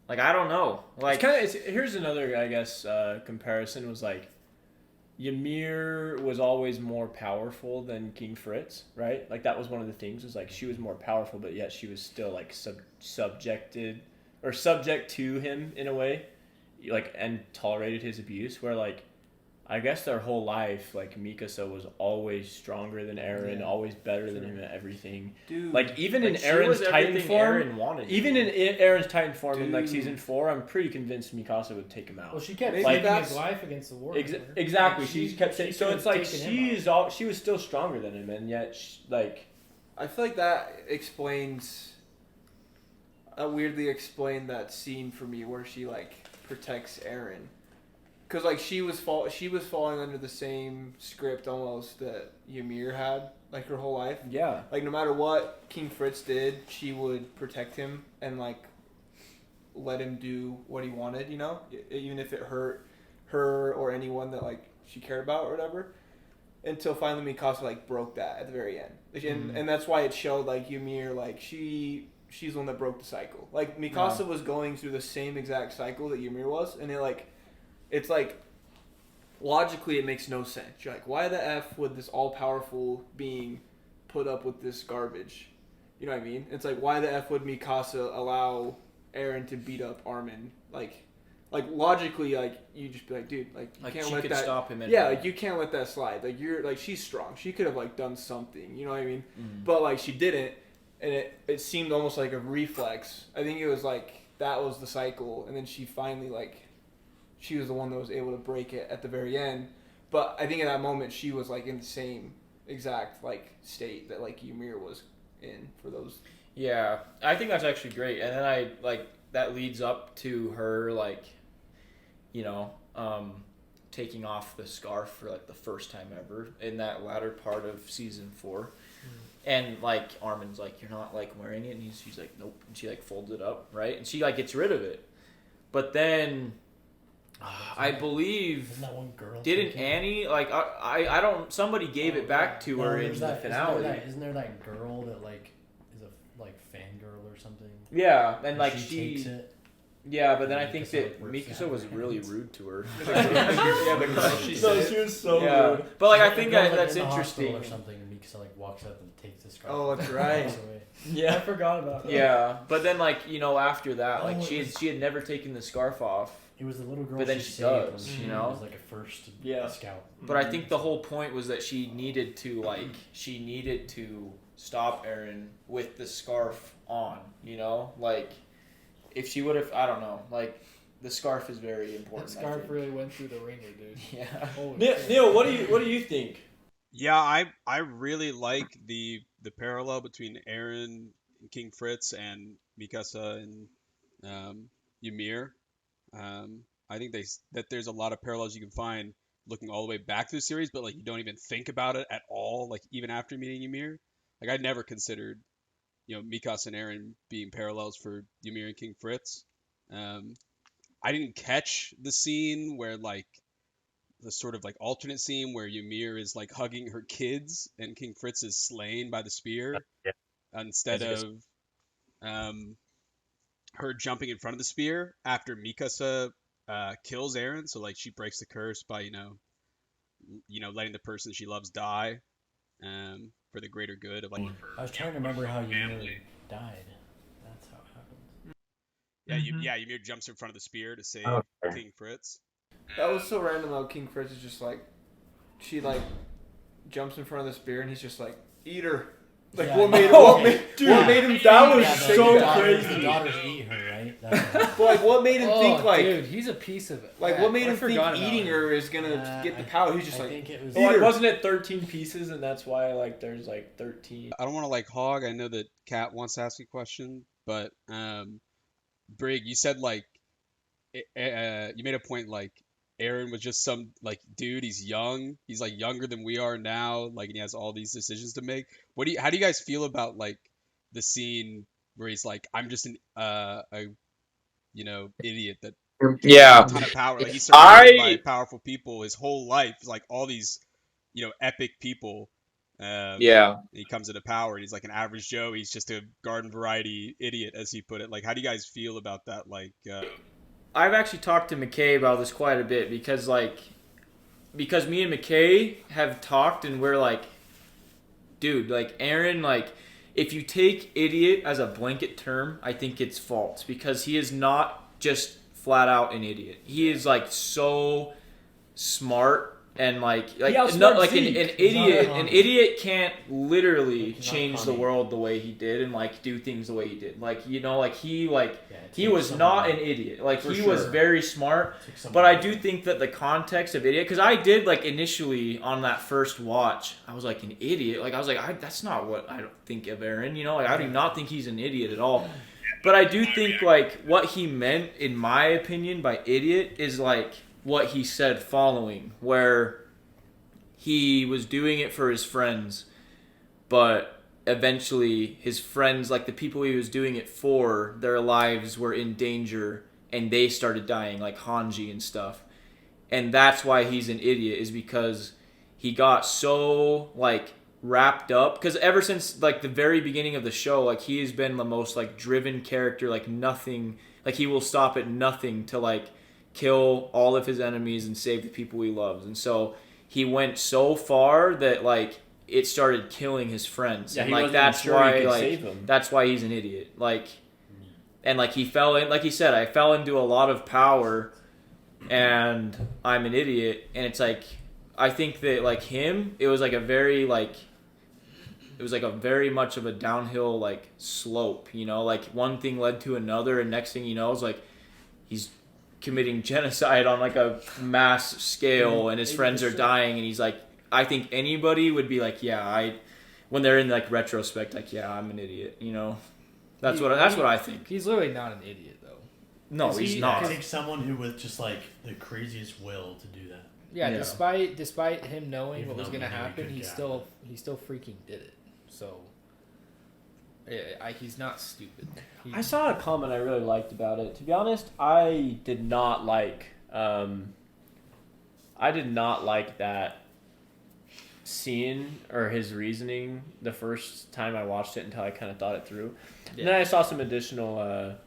I don't know. Like Here's another I guess comparison was like Ymir was always more powerful than King Fritz, right? Like that was one of the things was like she was more powerful, but yet she was still like subject to him in a way, like and tolerated his abuse. Where like I guess their whole life, like Mikasa was always stronger than Eren, always better than him at everything. Dude, like even Like, in she Eren's was Titan everything form, Eren wanted. even in Eren's Titan form in like Dude. season 4, I'm pretty convinced Mikasa would take him out. Well, she kept Maybe saving that's- his life against the war. Exactly. Like, She kept saying. So could've it's like taken him out. she was still stronger than him, and yet I feel like that explains. Weirdly explained that scene for me where she like protects Eren, because like she was falling under the same script almost that Ymir had like her whole life. yeah. Like no matter what King Fritz did, she would protect him and like let him do what he wanted. You know, even if it hurt her or anyone that like she cared about or whatever. Until finally Mikasa like broke that at the very end, and that's why it showed like Ymir like she's the one that broke the cycle. Like Mikasa was going through the same exact cycle that Ymir was, and it's like logically it makes no sense. You're like, why the F would this all powerful being put up with this garbage? You know what I mean? It's like, why the F would Mikasa allow Eren to beat up Armin? Like logically, like you just be like, dude, like you can't she let could that stop him. yeah, like you can't let that slide. Like you're like she's strong. She could have like done something. You know what I mean? But like she didn't, and it seemed almost like a reflex. I think it was like that was the cycle, and then she finally like she was the one that was able to break it at the very end. But I think at that moment she was like in the same exact like state that like Ymir was in for those. Yeah, I think that's actually great, and then I like that leads up to her like, you know, taking off the scarf for like the first time ever in that latter part of season 4, and like Armin's like, you're not like wearing it, and she's like, nope, and she like folds it up, right, and she like gets rid of it, but then I believe Isn't that one girl? didn't taking- Annie like I don't somebody gave it back to her in there's the that- finale. Isn't there that girl that like is a like fangirl or something? Yeah, and like she takes it. yeah, but then I think Mikasa, that like, rips it Mikasa out was of her really hands. rude to her. Yeah, the girl she said. she was so Yeah, rude. but like I The think girl's, that like, that's in the hospital interesting. or something, and Mikasa like walks up and takes the scarf. Oh, that's and right. walks away. Yeah, I forgot about that. Yeah, but then like you know after that like Oh, she had never taken the scarf off. It was the little girl. But then she she saved does, when she you know? was like a first Yeah. scout. But I think the whole point was that she needed to stop Eren with the scarf on. You know, like if she would have, I don't know, like the scarf is very That important. I scarf think. really went through the ringer, dude. Yeah. Holy Neil, shit. Neil, what do you think? Yeah, I really like the parallel between Eren, King Fritz, and Mikasa and Ymir. I think that there's a lot of parallels you can find looking all the way back through the series, but like you don't even think about it at all. Like even after meeting Ymir, like I never considered, Mikasa and Eren being parallels for Ymir and King Fritz. I didn't catch the scene where like the sort of like alternate scene where Ymir is like hugging her kids and King Fritz is slain by the spear instead of her jumping in front of the spear after Mikasa kills Eren. So like she breaks the curse by letting the person she loves die for the greater good of like. I was trying to remember how Ymir died. That's how it happened. Yeah, Ymir jumps in front of the spear to save King Fritz. That was so random how King Fritz is just like, she like jumps in front of the spear and he's just like, eat her. Like Yeah, what made yeah. what made him that was Yeah, so the daughters, crazy. The daughters eat her, right? That's But like what made him think like dude, he's a piece of it. like what made I him think forgot about eating him. her is gonna get the power? He's just I like think it was. Well, Eater. wasn't it 13 pieces, and that's why like there's like 13. I don't want to like hog. I know that Kat wants to ask a question, but Brig, you said like you made a point like Eren was just some like dude. He's young. He's like younger than we are now. Like and he has all these decisions to make. How do you guys feel about like the scene where he's like, I'm just an idiot that Yeah. has a ton of power. Like he's surrounded by powerful people his whole life. Like all these epic people. Yeah. He comes into power and he's like an average Joe. He's just a garden variety idiot, as he put it. Like, how do you guys feel about that? Like, I've actually talked to McKay about this quite a bit because me and McKay have talked and we're like, dude, like Eren, like if you take idiot as a blanket term, I think it's false because he is not just flat out an idiot. He is like so smart And like He outsmarts Zeke. an idiot can't literally Not change the funny. world the way he did and like do things the way he did. Like he Yeah, he was not an idiot. Like For he was sure. very smart. But I do think that the context of idiot, because I did like initially on that first watch, I was like an idiot. Like I was like, that's not what I don't think of Eren. You know, like I do not think he's an idiot at all. But I do think like what he meant, in my opinion, by idiot is like what he said following, where he was doing it for his friends, but eventually his friends, like the people he was doing it for, their lives were in danger and they started dying, like Hanji and stuff. And that's why he's an idiot, is because he got so like wrapped up, because ever since like the very beginning of the show, like he has been the most like driven character, like nothing, like he will stop at nothing to like kill all of his enemies and save the people he loves. And so he went so far that like it started killing his friends. Yeah, and he like wasn't that's even sure why he could like save them. that's why he's an idiot. Like, and like he fell in, like he said, I fell into a lot of power and I'm an idiot. And it's like, I think that like him, it was like a very much of a downhill like slope, you know, like one thing led to another, and next thing you know is like he's committing genocide on like a mass scale and his friends are dying, and he's like, I think anybody would be like, when they're in like retrospect, like, yeah, I'm an idiot, you know. That's what I think. He's literally not an idiot though. No, Is he's he, not. I think someone who with just like the craziest will to do that. Yeah, Yeah. despite him knowing Even what was though gonna he knew he happen, couldn't he get out still of he still freaking did it. So he's not stupid. I saw a comment I really liked about it. To be honest, I did not like that scene or his reasoning the first time I watched it until I kind of thought it through. Yeah. And then I saw some additional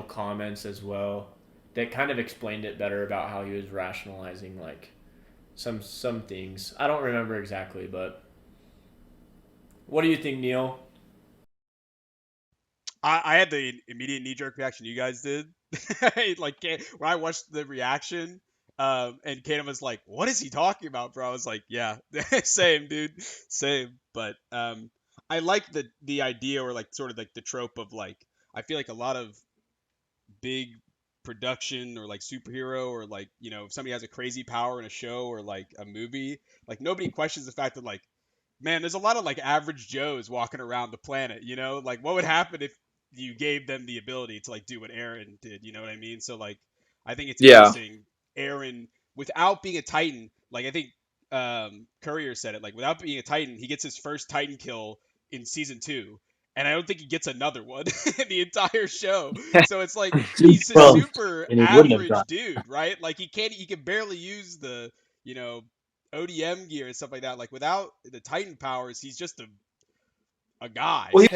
comments as well that kind of explained it better about how he was rationalizing like some things. I don't remember exactly, but what do you think, Neil? I had the immediate knee-jerk reaction you guys did. Like when I watched the reaction, and Kaden was like, "What is he talking about, bro?" I was like, "Yeah, same, dude, same." But I like the idea, or like sort of like the trope of like, I feel like a lot of big production or like superhero, or like, you know, if somebody has a crazy power in a show or like a movie, like nobody questions the fact that like, man, there's a lot of like average Joes walking around the planet, you know? Like what would happen if you gave them the ability to like do what Eren did, you know what I mean? So like I think it's interesting, Eren, without being a Titan, like I think Courier said it, like without being a Titan, he gets his first Titan kill in season 2. And I don't think he gets another one in the entire show. So it's like he's a super average dude, right? Like he can barely use the, you know, ODM gear and stuff like that. Like without the Titan powers, he's just a guy. Well,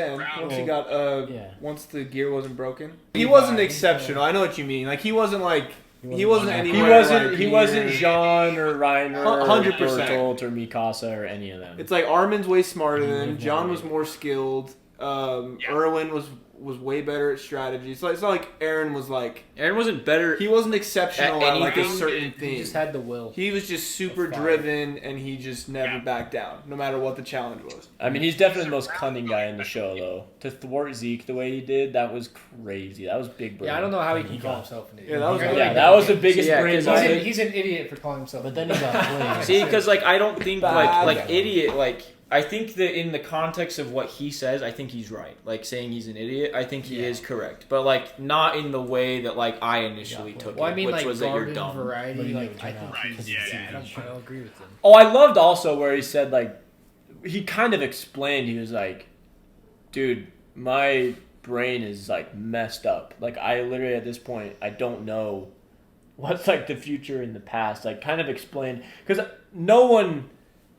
once he got Yeah. once the gear wasn't broken, he wasn't exceptional. I know what you mean. Like he wasn't like he wasn't anywhere. He wasn't Jean or Reiner 100%. or Bertolt or Mikasa or any of them. It's like Armin's way smarter than him. John was more skilled. Erwin was way better at strategy. So it's not like Eren was like... Eren wasn't better. He wasn't exceptional at like a certain thing. He just had the will. He was just super driven, and he just never backed down, no matter what the challenge was. I mean, he's definitely the most cunning guy in the show, though. To thwart Zeke the way he did, that was crazy. That was big brain. Yeah, I don't know how he can call himself an idiot. That was the biggest brain. He's an idiot for calling himself. But then he got played. See, because like I don't think like idiot, like I think that in the context of what he says, I think he's right. Like saying he's an idiot, I think he is correct. But like not in the way that like I initially took it, I mean, which like was that you're garden dumb. variety. Like I Right, think yeah. I don't agree with him. Oh, I loved also where he said, like, he kind of explained, he was like, dude, my brain is, like, messed up. Like, I literally, at this point, I don't know what's, like, the future and the past. Like, kind of explained, because no one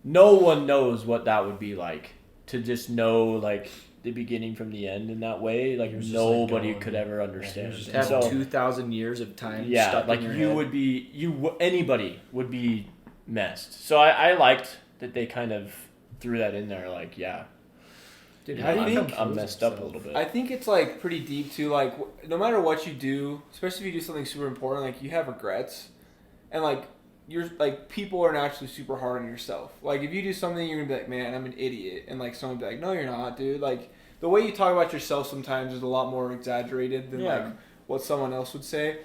knows what that would be like, to just know, like, the beginning from the end in that way. Like, nobody could ever understand. Have 2,000 years of time. Yeah, stuck like, in your you head. would be, anybody would be messed. So I liked that they kind of threw that in there, like, yeah. Dude, You how know, do you I'm messed up a little bit. I think it's like pretty deep too. Like no matter what you do, especially if you do something super important, like you have regrets, and like you're like people are naturally super hard on yourself. Like if you do something, you're gonna be like, man, I'm an idiot, and like someone be like, no, you're not, dude. Like the way you talk about yourself sometimes is a lot more exaggerated than like what someone else would say,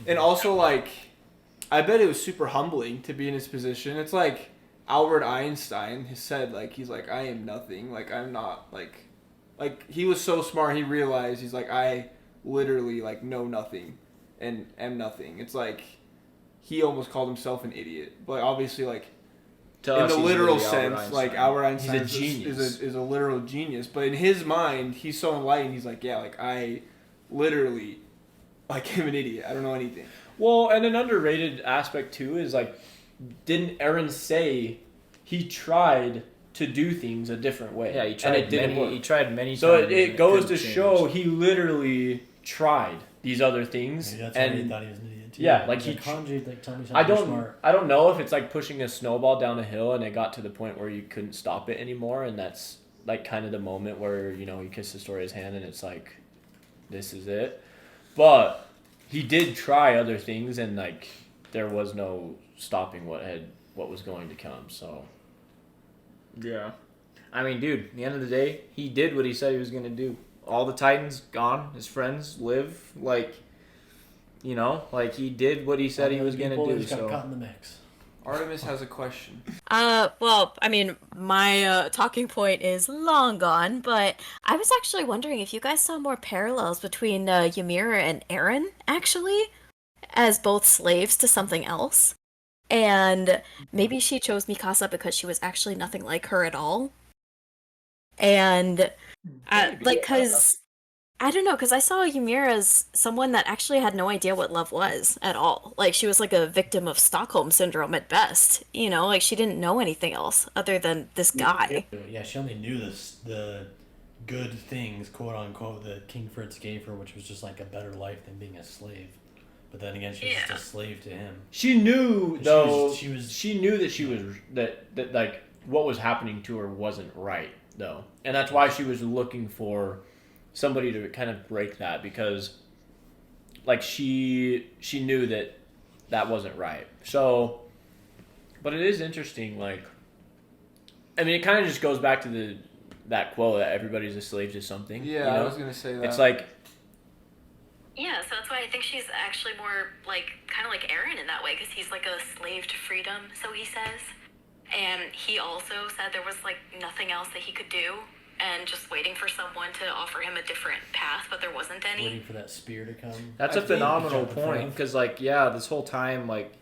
and also like I bet it was super humbling to be in his position. It's like Albert Einstein has said, like he's like, I am nothing. Like I'm not like he was so smart. He realized he's like, I literally like know nothing and am nothing. It's like he almost called himself an idiot, but obviously like in the literal sense, like Albert Einstein is a literal genius. But in his mind, he's so enlightened. He's like, yeah, like I literally like am an idiot. I don't know anything. Well, and an underrated aspect too is like, didn't Eren say he tried to do things a different way? Yeah, he tried and it didn't work. He tried many so times. So it goes to show he literally tried these other things. Maybe that's and why he thought he was an idiot too. Yeah, like Kanji, like tell me something smart. I don't know if it's like pushing a snowball down a hill and it got to the point where you couldn't stop it anymore, and that's like kind of the moment where you kiss Historia's hand and it's like, this is it. But he did try other things, and like there was no stopping what was going to come. So yeah, I mean, dude, at the end of the day, he did what he said he was gonna do. All the Titans gone, his friends live, like he did what he said he was gonna do. Got caught in the mix. Artemis has a question. Well, I mean, my talking point is long gone, but I was actually wondering if you guys saw more parallels between Ymir and Eren, actually, as both slaves to something else. And maybe she chose Mikasa because she was actually nothing like her at all. And, because... I don't know, because I saw Ymir as someone that actually had no idea what love was at all. Like, she was like a victim of Stockholm Syndrome at best. Like, she didn't know anything else other than this guy. Yeah, she only knew the good things, quote unquote, that King Fritz gave her, which was just like a better life than being a slave. But then again, she was just a slave to him. She knew, though, she knew that like, what was happening to her wasn't right, though. And that's why she was looking for somebody to kind of break that, because like she knew that wasn't right. So, but it is interesting, like, I mean, it kind of just goes back to that quote that everybody's a slave to something. Yeah, I was gonna say that. It's like, yeah, so that's why I think she's actually more like kind of like Eren in that way, because he's like a slave to freedom, so he says. And he also said there was like nothing else that he could do, and just waiting for someone to offer him a different path, but there wasn't any. Waiting for that spear to come. That's a phenomenal point, because like, yeah, this whole time, like,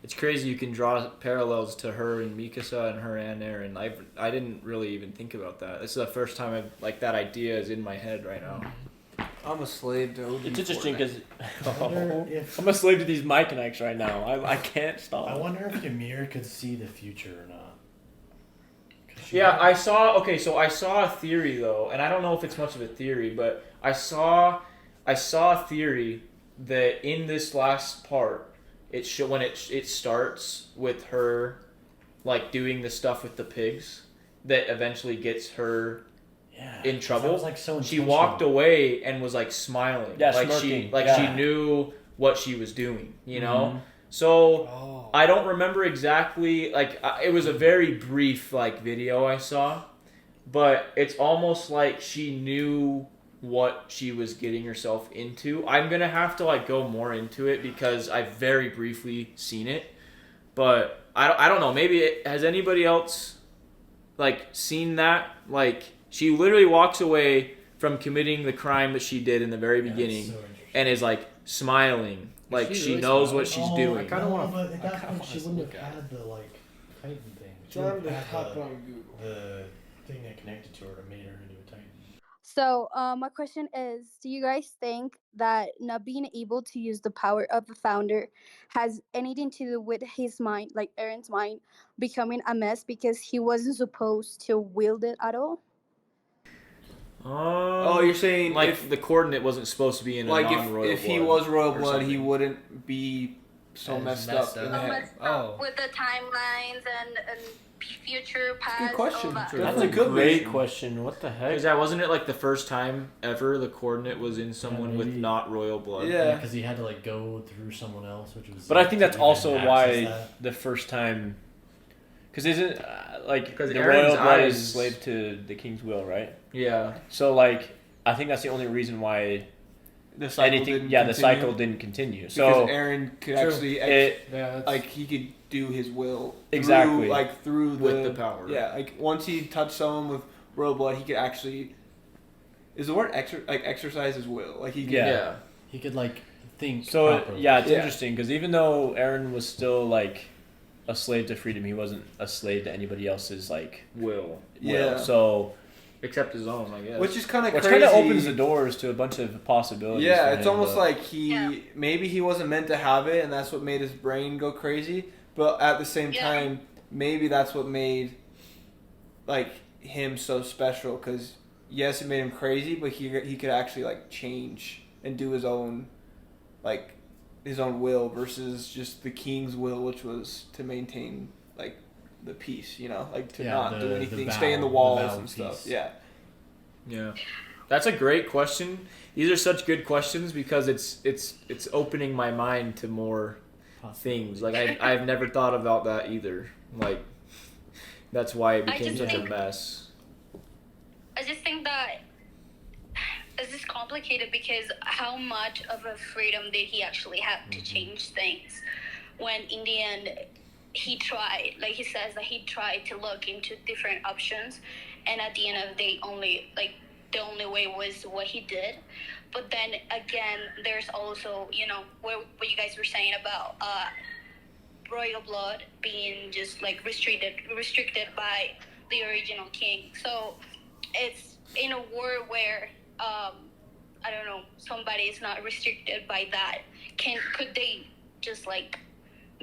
it's crazy you can draw parallels to her and Mikasa and her and Eren. I didn't really even think about that. This is the first time that idea is in my head right now. I'm a slave to OG. It's interesting because I'm a slave to these mic connects right now. I can't stop. I wonder if Ymir could see the future or not. Yeah, I saw a theory though, and I don't know if it's much of a theory, but I saw a theory that in this last part, when it starts with her like doing the stuff with the pigs that eventually gets her in trouble. Like so she walked away and was like smiling, smirking. she knew what she was doing, know. So I don't remember exactly, like it was a very brief like video I saw, but it's almost like she knew what she was getting herself into. I'm gonna have to like go more into it because I've very briefly seen it, but I don't know. Maybe has anybody else like seen that? Like she literally walks away from committing the crime that she did in the very beginning, and is like smiling. Like she knows what she's doing. I kind of want to. But at that point, she wouldn't have had the like Titan thing. She would have had the thing that connected to her that made her into a Titan. So my question is, do you guys think that not being able to use the power of the founder has anything to do with his mind, like Eren's mind, becoming a mess because he wasn't supposed to wield it at all? You're saying like the coordinate wasn't supposed to be in a non-royal if he was royal blood, he wouldn't be so messed up in the head. With the timelines and future, past, question. all that. That's a great question. What the heck? Because that wasn't it like the first time ever the coordinate was in someone with maybe. not royal blood. Yeah. Because he had to like go through someone else, which was. But I think that's to even also access why that. the first time, because isn't like Because the Aaron's royal blood eyes- is slave to the king's will, right? Yeah. So like, I think that's the only reason why The cycle anything. didn't Yeah, the continue cycle didn't continue. because So Aaron could True. actually it Yeah, that's, like he could do his will Exactly. through With the power. Yeah, like once he touched someone with royal blood, he could actually. Is the word exercise his will? Like he could. Yeah. He could like think. So properly. yeah, it's Yeah. interesting because even though Aaron was still like a slave to freedom, he wasn't a slave to anybody else's like Will. Yeah. So Except his own, I guess. Which is kind of which crazy. kind of opens the doors to a bunch of possibilities. Yeah, for it's him, almost but- like maybe he wasn't meant to have it, and that's what made his brain go crazy. But at the same Yeah. time, maybe that's what made like him so special. Because yes, it made him crazy, but he could actually like change and do his own will versus just the king's will, which was to maintain like the peace. Like to Yeah, not do the anything, vow- stay in the the walls vow of and stuff. peace. Yeah. Yeah, that's a great question. These are such good questions because it's opening my mind to more things. Like I've never thought about that either. Like that's why it I became just such a think- mess. I just think that this is complicated because how much of a freedom did he actually have to change things when in the end he tried, like he says that he tried to look into different options, and at the end of the day the only way was what he did. But then again, there's also what you guys were saying about royal blood being just like restricted by the original king. So it's in a world where I don't know, somebody is not restricted by that. Could they just like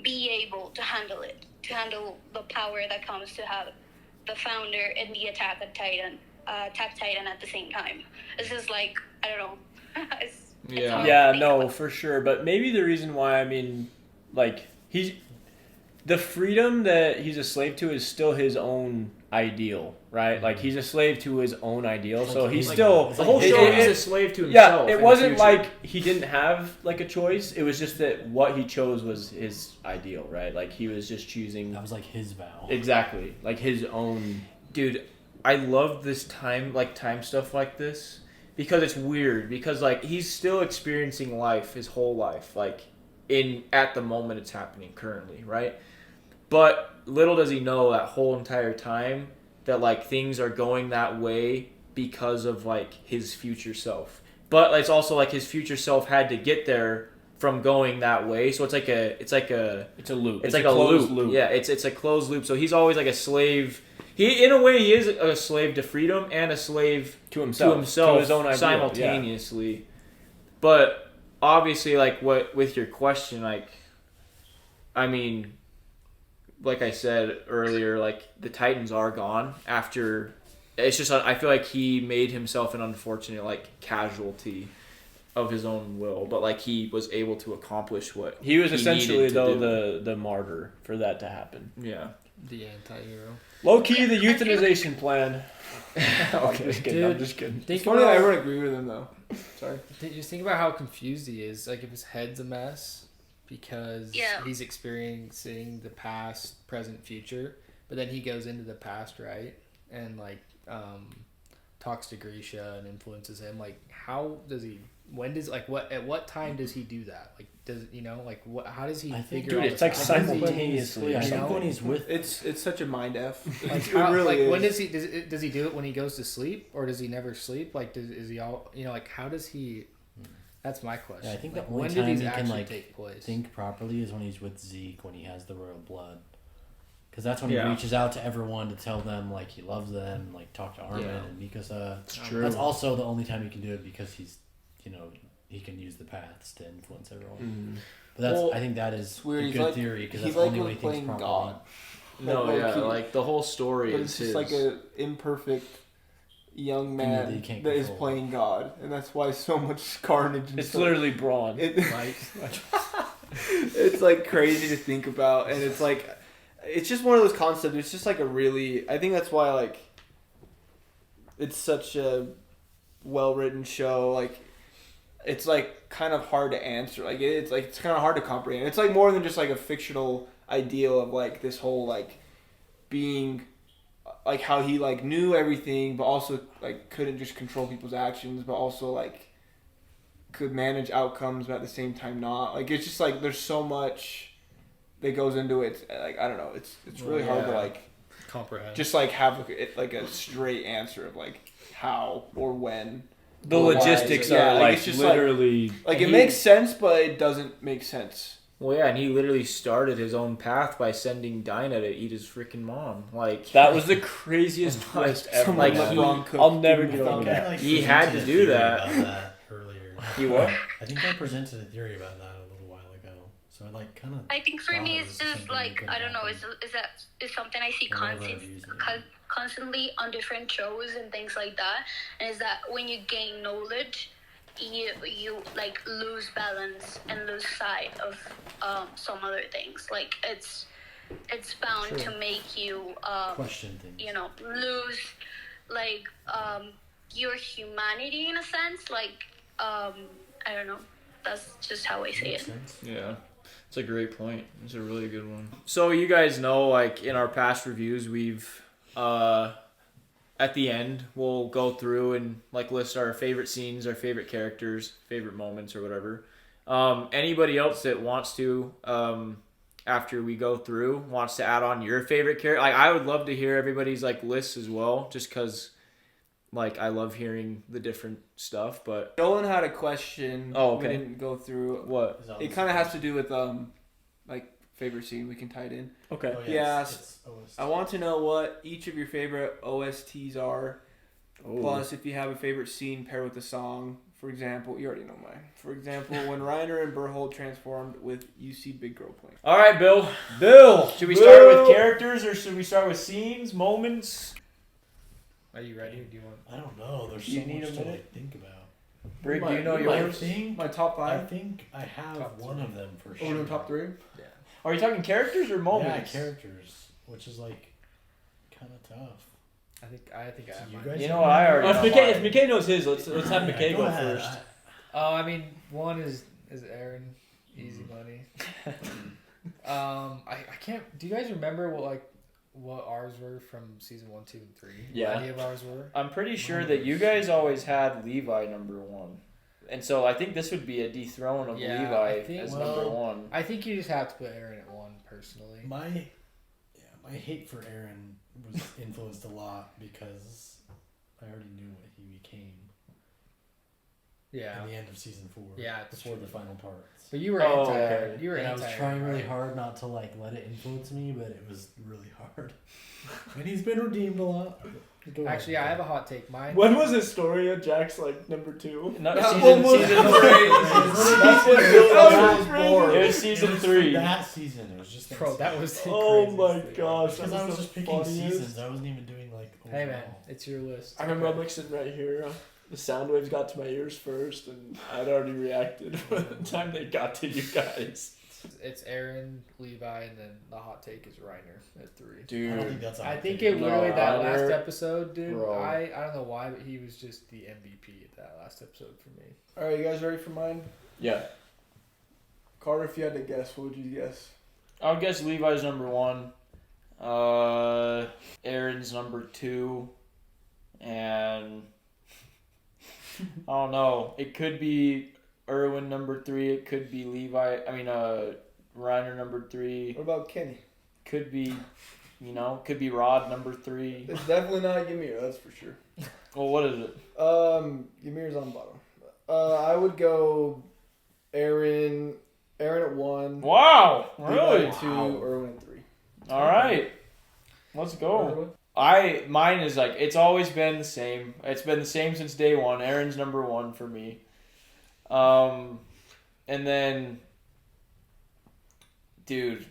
be able to handle the power that comes to have the founder and the attack titan at the same time? It's just like, I don't know. it's Yeah. hard to Yeah, think no, about. for sure. But maybe the reason why, the freedom that he's a slave to is still his own ideal, right? Like he's a slave to his own ideal, It's so like- he's like- still it's The like whole his- show he's it- a slave to himself. yeah. in It the wasn't future. like he didn't have like a choice. It was just that what he chose was his ideal, right? Like he was just choosing That was like his vow. exactly like his own. Dude, I love this time stuff like this because it's weird because like he's still experiencing life his whole life like at the moment it's happening currently, right? But little does he know that whole entire time that like things are going that way because of like his future self. But it's also like his future self had to get there from going that way. So it's like a It's a loop. it's like a closed loop. Yeah, it's a closed loop. So he's always like a slave. He in a way he is a slave to freedom and a slave to himself, to himself to his own ideal, simultaneously. But obviously, like what with your question, like I mean, like I said earlier, like the Titans are gone after. It's just I feel like he made himself an unfortunate like casualty of his own will, but like he was able to accomplish what He was essentially needed to though do. the martyr for that to happen. Yeah. the anti-hero. Low key, the euthanization plan. Okay. Just kidding. Dude. I'm just kidding. Think It's funny that about, everyone agree with him though. Sorry. just think about how confused he is. Like if his head's a mess because Yeah. he's experiencing the past, present, future, but then he goes into the past, right? And like talks to Grisha and influences him. Like how does he? When does at what time does he do that? Like does what? How does he I think, figure dude, out? it's the like past? simultaneously. I You think know? when he's with It's such a mind f. Like, It how, really is. when does he does he do it when he goes to sleep or does he never sleep? Like is he all like how does he? That's my question. Yeah, I think like, the only when time do these he can, actually like, take place? think properly is when he's with Zeke when he has the royal blood, because that's when Yeah. he reaches out to everyone to tell them like he loves them, like talk to Armin Yeah. and Mikasa. It's true. That's also the only time he can do it because he's he can use the paths to influence everyone. But that's Well, I think that is it's weird. a He's good like- theory because he's that's the like only way when he thinks playing properly. God. No, Like, yeah, low-key. like the whole story But is it's just his. like a imperfect young Thing that man he can't that is control. playing God, and that's why so much carnage. And It's stuff. literally brawn. It, Right? it's like crazy to think about, and it's like it's just one of those concepts. It's just like a really. I think that's why like. It's such a well-written show. Like, it's like kind of hard to answer. Like it's kind of hard to comprehend. It's like more than just like a fictional ideal of like this whole like being like how he like knew everything, but also like couldn't just control people's actions, but also like could manage outcomes, but at the same time not. Like it's just like there's so much that goes into it. Like I don't know. It's really hard to like comprehend. just like have like a straight answer of like how or when. The logistics are like it's just literally like it makes sense, but it doesn't make sense. Well, yeah, and he literally started his own path by sending Dinah to eat his freaking mom. Like that was the craziest twist ever. Like I'll never get over that. Like, he had to do that. About that earlier. He what? I think I presented a theory about that a little while ago. So I like kind of. I think for me it's just like I don't know. Is something I see constantly on different shows and things like that, and is that when you gain knowledge, you like lose balance and lose sight of some other things. Like it's bound to make you question things. You know, lose like your humanity in a sense. Like I don't know. That's just how I see it. Yeah. It's a great point. It's a really good one. So you guys know, like, in our past reviews, we've, at the end, we'll go through and, like, list our favorite scenes, our favorite characters, favorite moments, or whatever. Anybody else that wants to, after we go through, wants to add on your favorite character? Like, I would love to hear everybody's, like, lists as well, just because... Like, I love hearing the different stuff, but... Nolan had a question. Oh, okay. We didn't go through. What? It kind of has to do with, like, favorite scene. We can tie it in. Okay. Oh, He asked, I want to know what each of your favorite OSTs are. Oh. Plus, if you have a favorite scene paired with a song. For example, you already know mine. For example, when Reiner and Berthold transformed with You See Big Girl Playing. All right, Bill. Should we start with characters, or should we start with scenes, moments? Are you ready? Or do you want? I don't know. There's You so need much a to minute? like, think about. Brick, do you know yours? My top I five? think I have Top one three. of them for Or sure. no, top three? Are you talking characters or Yeah, moments? characters, which is like kind of tough. I think I So have you mine. guys You know what? I already know If mine. McKay knows his, let's have Yeah, McKay go ahead. first. I mean, one is Eren, easy money. I can't. Do you guys remember what ours were from season 1, 2, and 3? Yeah. What any of ours were? I'm pretty sure that you guys always had Levi number one. And so I think this would be a dethrone of Yeah, Levi I think- as well, number one. I think you just have to put Eren at 1 personally. My hate for Eren was influenced a lot because I already knew what he became Yeah. at the end of season 4. Yeah, it's before true. the final parts. But you were Oh, anti. okay. You were And I anti. was trying really right? hard not to like let it influence me, but it was really hard. And he's been redeemed a lot. Go ahead. Actually, I have a hot take. Mine. When was Astoria Jack's like number 2? Not That season one was 3. That's when Bill That was was born. It was season It was 3. that season. It was just Bro, that was. The Oh craziest my thing. gosh, because that I was the just picking funniest. seasons. I wasn't even doing like. Hey man, overall. it's your list. I remember I'm like sitting right here. The sound waves got to my ears first, and I'd already reacted by the time they got to you guys. It's Eren, Levi, and then the hot take is Reiner at 3. I don't Dude. think that's. a I hot think take. it literally that Reiner, last episode, dude. bro. I don't know why, but he was just the MVP at that last episode for me. All right, you guys ready for mine? Yeah. Carter, if you had to guess, what would you guess? I would guess Levi's number 1. Aaron's number 2. And I don't know. It could be Erwin number 3. It could be Reiner number 3. What about Kenny? Could be, could be Rod number 3. It's definitely not Ymir, that's for sure. Well, what is it? Ymir's on the bottom. I would go Eren at 1. Wow, Levi really? at 2, Erwin at 3. All right, let's go. Mine is like it's always been the same. It's been the same since day one. Aaron's number 1 for me. And then, dude,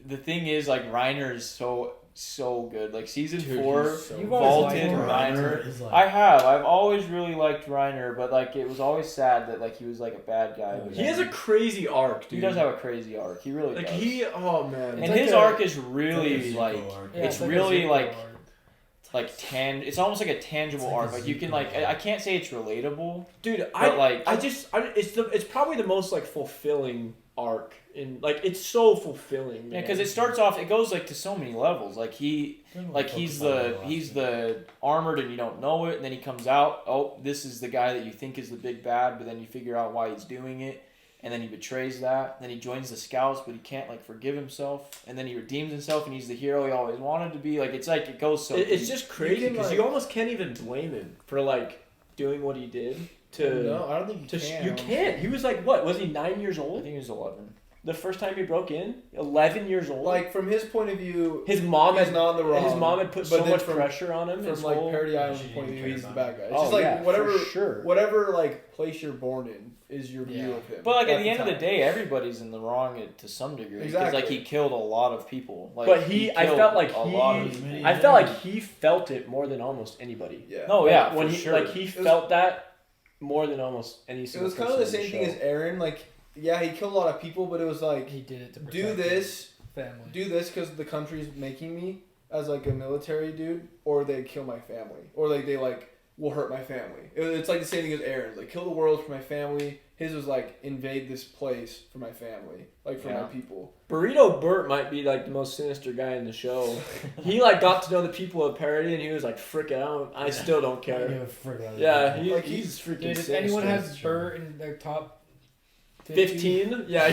the thing is like Reiner is so so good. Like season Dude, 4, he's so You've always vaulted liked Reiner. is like, I've always really liked Reiner, but like it was always sad that like he was like a bad guy. But He has a crazy arc, dude. he does have a crazy arc. He really like does. oh man. And like his a- arc is really Zuko like arc. Yeah, it's like a really Zuko like arc. it's almost like a tangible It's like arc. a Like you can Zuko like arc. I can't say it's relatable. Dude, it's probably the most like fulfilling arc in like it's so fulfilling. Yeah, Man. because it starts off. It goes like to so many levels. Like he's the armored and you don't know it, and then he comes out. Oh, this is the guy that you think is the big bad, but then you figure out why he's doing it, and then he betrays that. Then he joins the Scouts, but he can't like forgive himself, and then he redeems himself, and he's the hero he always wanted to be. Like it's like it goes so. It's deep. just crazy can, because like- you almost can't even blame him for like doing what he did to. No, I don't think you To can. you can't. He was like what? Was he 9 years I old? think he was 11. The first time he broke in, 11 years old. Like from his point of view, his mom he's had not in the wrong. his mom had put but so then much from- pressure on him. From his like whole, Parody Island's She point of didn't view, care he's the about bad guy. It's Oh, just like yeah, whatever, for sure. whatever like place you're born in is your view Yeah. of him. But like at the end of the time. day, everybody's in the wrong to some degree. Because like Exactly. he killed a lot of people. Like, But I killed felt like a lot of he, people. I felt like he felt it more than almost anybody. Yeah. No, yeah, when for he sure. like he felt that more than almost any It single. was kind of the person in same thing show. as Eren. Like, yeah, he killed a lot of people, but it was like, He did it to protect do his this, family. do this because the country's making me as like a military dude, or they kill my family, or like they like will hurt my family. It's like the same thing as Eren's. Like, kill the world for my family. His was like invade this place for my family, like for my people. Burrito Burt might be like the most sinister guy in the show. He like got to know the people of Parody, and he was like, "Frick it out! I still don't I don't care." give a frick about Yeah, it. he's freaking. Dude, if sinister. anyone has Sure. Bert in their top 15, yeah,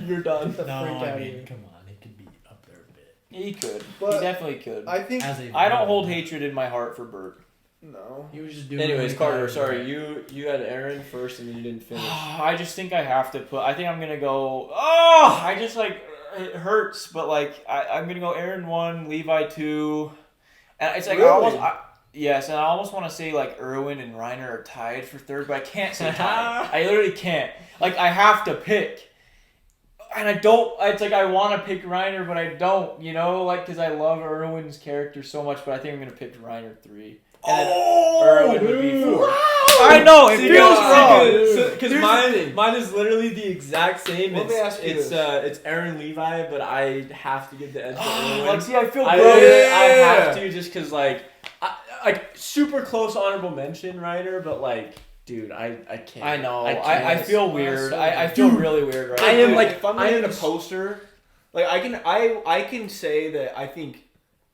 you're done. the No, freak I out mean, here. come on, he could be up there a bit. He could. But he definitely could. I think As a I don't villain. hold hatred in my heart for Bert. no. He was just doing. Anyways, what he Carter, thought sorry, was right. you had Aaron first, and then you didn't finish. I just think I have to put. I think I'm gonna go. Oh, I just like it hurts, but like I'm gonna go Aaron 1, Levi 2, and it's like Really? yes, and I almost want to say like Erwin and Reiner are tied for third, but I can't say tied. I literally can't. Like I have to pick. And I don't. It's like I want to pick Reiner, but I don't. You know, like because I love Erwin's character so much. But I think I'm gonna pick Reiner 3. And Erwin would be 4. I know it feels wrong. Because mine is literally the exact same. Let me ask you it's this. it's Aaron Levi, but I have to give the edge to Erwin. Like, see, I feel I good. have to just because like super close honorable mention Reiner, but like dude, I can't. I know. can't. I feel weird. I feel really weird right I now. am like if I'm I making am a poster, like I can say that I think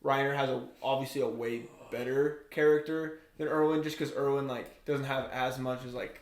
Reiner has obviously a way better character than Erwin, just because Erwin like doesn't have as much as like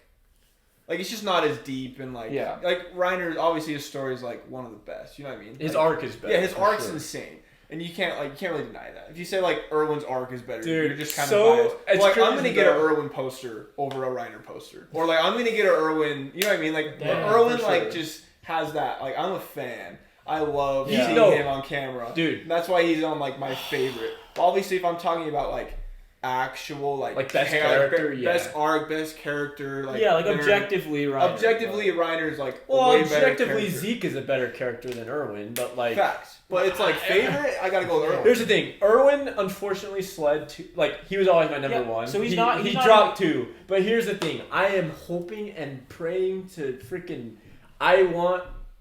it's just not as deep and like Yeah. like Reiner's obviously his story is like one of the best. You know what I mean? his Like, arc is better. yeah, his for arc's sure. insane. And you can't really deny that. If you say like Erwin's arc is better, Dude, you're just kind so- of biased. it's Like I'm crazy, gonna get an though. Erwin poster over a Reiner poster, or like I'm gonna get an Erwin. You know what I mean? Like Yeah, Erwin for like sure. just has that. Like I'm a fan. I love Yeah. seeing No. him on camera, Dude. And that's why he's on like my favorite. But obviously, if I'm talking about like actual like best character, yeah. best arc, best character, like Yeah, like they're- objectively, Reiner. objectively, Reiner's like a Well, way better objectively, character. Zeke is a better character than Erwin, but like. Facts. But it's like favorite. I gotta go with Erwin. Here's the thing. Erwin unfortunately slid to he was always my number Yeah, one. so he's he, not- He he's not dropped 2. But here's the thing. I am hoping and praying to freaking.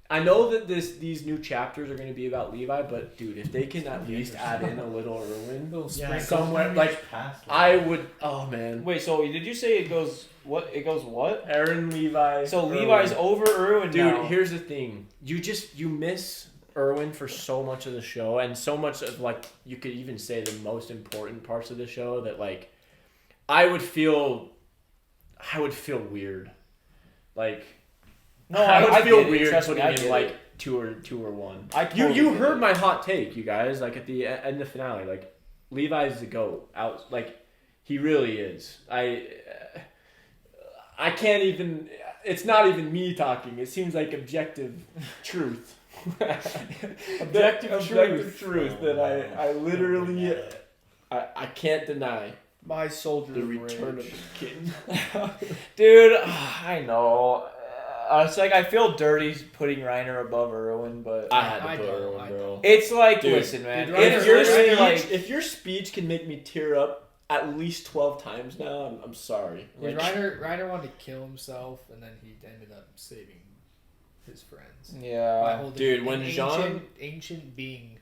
I know that these new chapters are going to be about Levi, but dude, if they can at least add in a little Erwin Yeah, somewhere, it's like past I would. Oh man, Wait, so did you say it goes what? It goes what? Aaron Levi. So Erwin. Levi's over Erwin Dude, now. here's the thing. You miss Erwin for so much of the show, and so much of like you could even say the most important parts of the show that like I would feel weird. Like No, I would feel get it. weird Trust me, putting I him get like it. 2 or 1. I totally you get heard it. my hot take, you guys. Like at the end of the finale, like Levi's the GOAT. Out like he really is. I can't even. It's not even me talking. It seems like objective truth. objective truth that I literally I can't deny. My soldier The of return rage. of the king. Dude, I know. It's like I feel dirty putting Reiner above Erwin, but I had to put don't, Erwin, I bro. don't. it's like, Dude, listen, man. dude, If Reiner's your literally speech, like- If your speech can make me tear up at least 12 times now, I'm sorry. Dude, Like, Reiner wanted to kill himself, and then he ended up saving his friends. By yeah, holding Dude, an when Jean- ancient being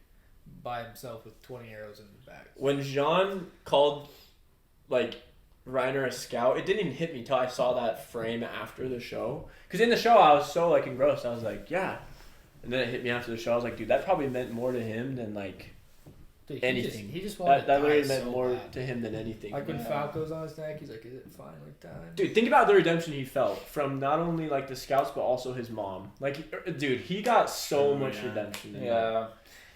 by himself with 20 arrows in his back. when Jean called like Reiner a scout, it didn't even hit me till I saw that frame after the show. Because in the show, I was so like engrossed. I was like, yeah. And then it hit me after the show. I was like, dude, that probably meant more to him than like Dude, anything. He just wanted that to literally die meant so more bad. to him than anything. Like when Falco's on his neck, he's like, "Is it finally time?" Dude, think about the redemption he felt from not only like the scouts but also his mom. Like, dude, he got so True, much yeah. redemption. In that. yeah.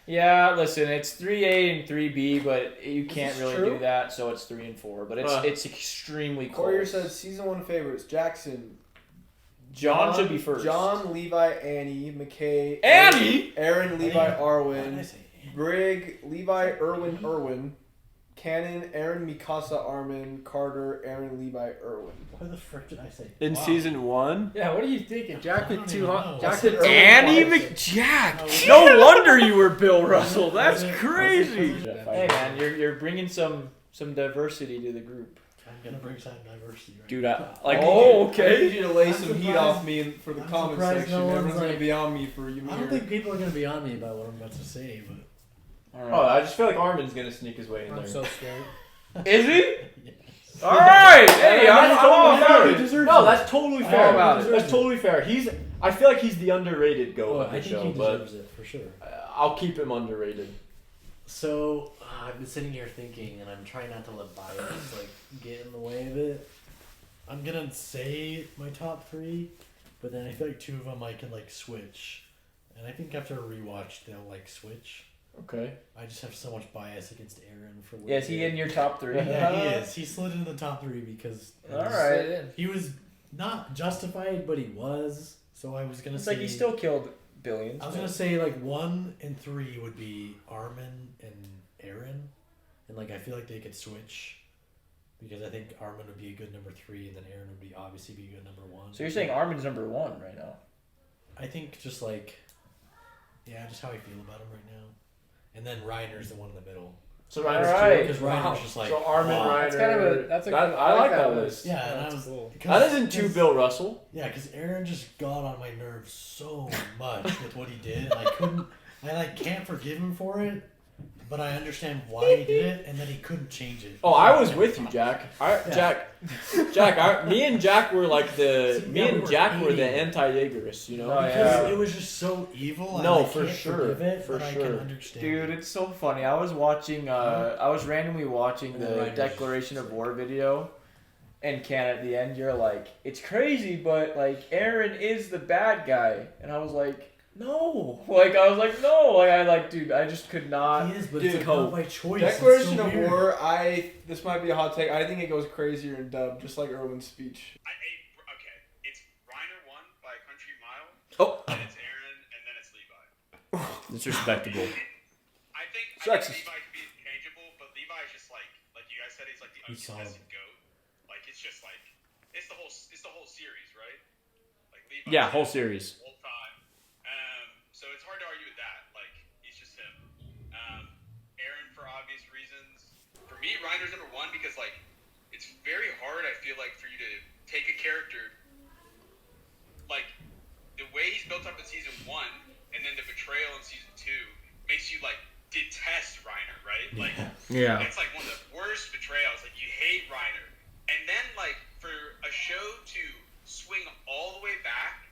Yeah, listen, it's 3A and 3B, but you can't is really true? do that, so it's 3 and 4. But it's extremely close. Courier says season 1 favorites: Jackson, John should be first. John, Levi, Annie, McKay, Annie? Aaron, Levi, Why did I Arwen, say Annie? Brig, Levi, Irwin, Cannon, Aaron, Mikasa, Armin, Carter, Aaron, Levi, Irwin. Why the frick did I say? In season 1, Yeah, what are you thinking? Jack I with don't two even hot. know. Jack I said with Irwin Annie twice. McJack. No wonder you were Bill Russell. That's Was it- crazy. was it- Hey man, you're bringing some diversity to the group. I'm gonna bring some diversity, right? dude, I I need you to lay I'm some heat surprised- off me for the I'm comment surprised section. no one's Everyone's gonna like- be on me for you. I don't think people are gonna be on me about what I'm about to say, but Oh, I just feel like Armin's gonna sneak his way in I'm there. so scared. Is he? yes. All right. Hey, Yeah, I'm that's all totally about fair. it. deserves No, it. that's totally I fair. all about it. That's totally fair. I feel like he's the underrated goat Oh, of the I think show, he but deserves it for sure. I'll keep him underrated. So I've been sitting here thinking, and I'm trying not to let bias like get in the way of it. I'm gonna say my top 3, but then I feel like 2 of them I can like switch, and I think after a rewatch they'll like switch. Okay. I just have so much bias against Aaron for. What Yeah, is he in your top 3? Yeah, he is. He slid into the top 3 because All right. he was not justified, but he was. So I was gonna It's say like he still killed billions. I was gonna say like 1 and 3 would be Armin and Aaron, and like I feel like they could switch because I think Armin would be a good number 3, and then Aaron would be obviously be a good number 1. So you're saying Armin's number 1 right now? I think just like just how I feel about him right now, and then Reiner's the one in the middle. So All Reiner's right. Because Reiner's just like so Armin, wow. Reiner. That's kind of a that's a That- I like that list. Yeah, and I That's was cool. That isn't too Bill Russell. Yeah, because Aaron just got on my nerves so much with what he did. I can't forgive him for it, but I understand why he did it, and then he couldn't change it. Oh, I was with you, Jack. Me and Jack were like Jack were the anti-Jaegerists, you know? Oh, Because yeah. it was just so evil. And No, I for can't sure, forgive it, for but I sure. can understand. Dude, it's so funny. I was watching. I was randomly watching And the Reiner's Declaration just of War video, and Ken at the end, you're like, it's crazy, but like Aaron is the bad guy, and I was like, no, dude, I just could not. He is, but Dude, it's not by choice. Declaration it's so of weird. War. This might be a hot take. I think it goes crazier in dub, just like Irwin's speech. Okay, it's Reiner won by a country mile. Oh. Then it's Aaron, and then it's Levi. It's respectable. I think Sexist. Levi could be interchangeable, but Levi is just like you guys said, he's like the He's solid. uncontested goat. Like it's just like it's the whole series, right? Like Levi. Yeah, whole series. Whole time. So it's hard to argue with that. Like he's just him. Aaron for obvious reasons. For me, Reiner's number 1 because like it's very hard. I feel like for you to take a character like the way he's built up in season 1 and then the betrayal in season 2 makes you like detest Reiner, right? Like Yeah. it's like one of the worst betrayals. Like you hate Reiner, and then like for a show to swing all the way back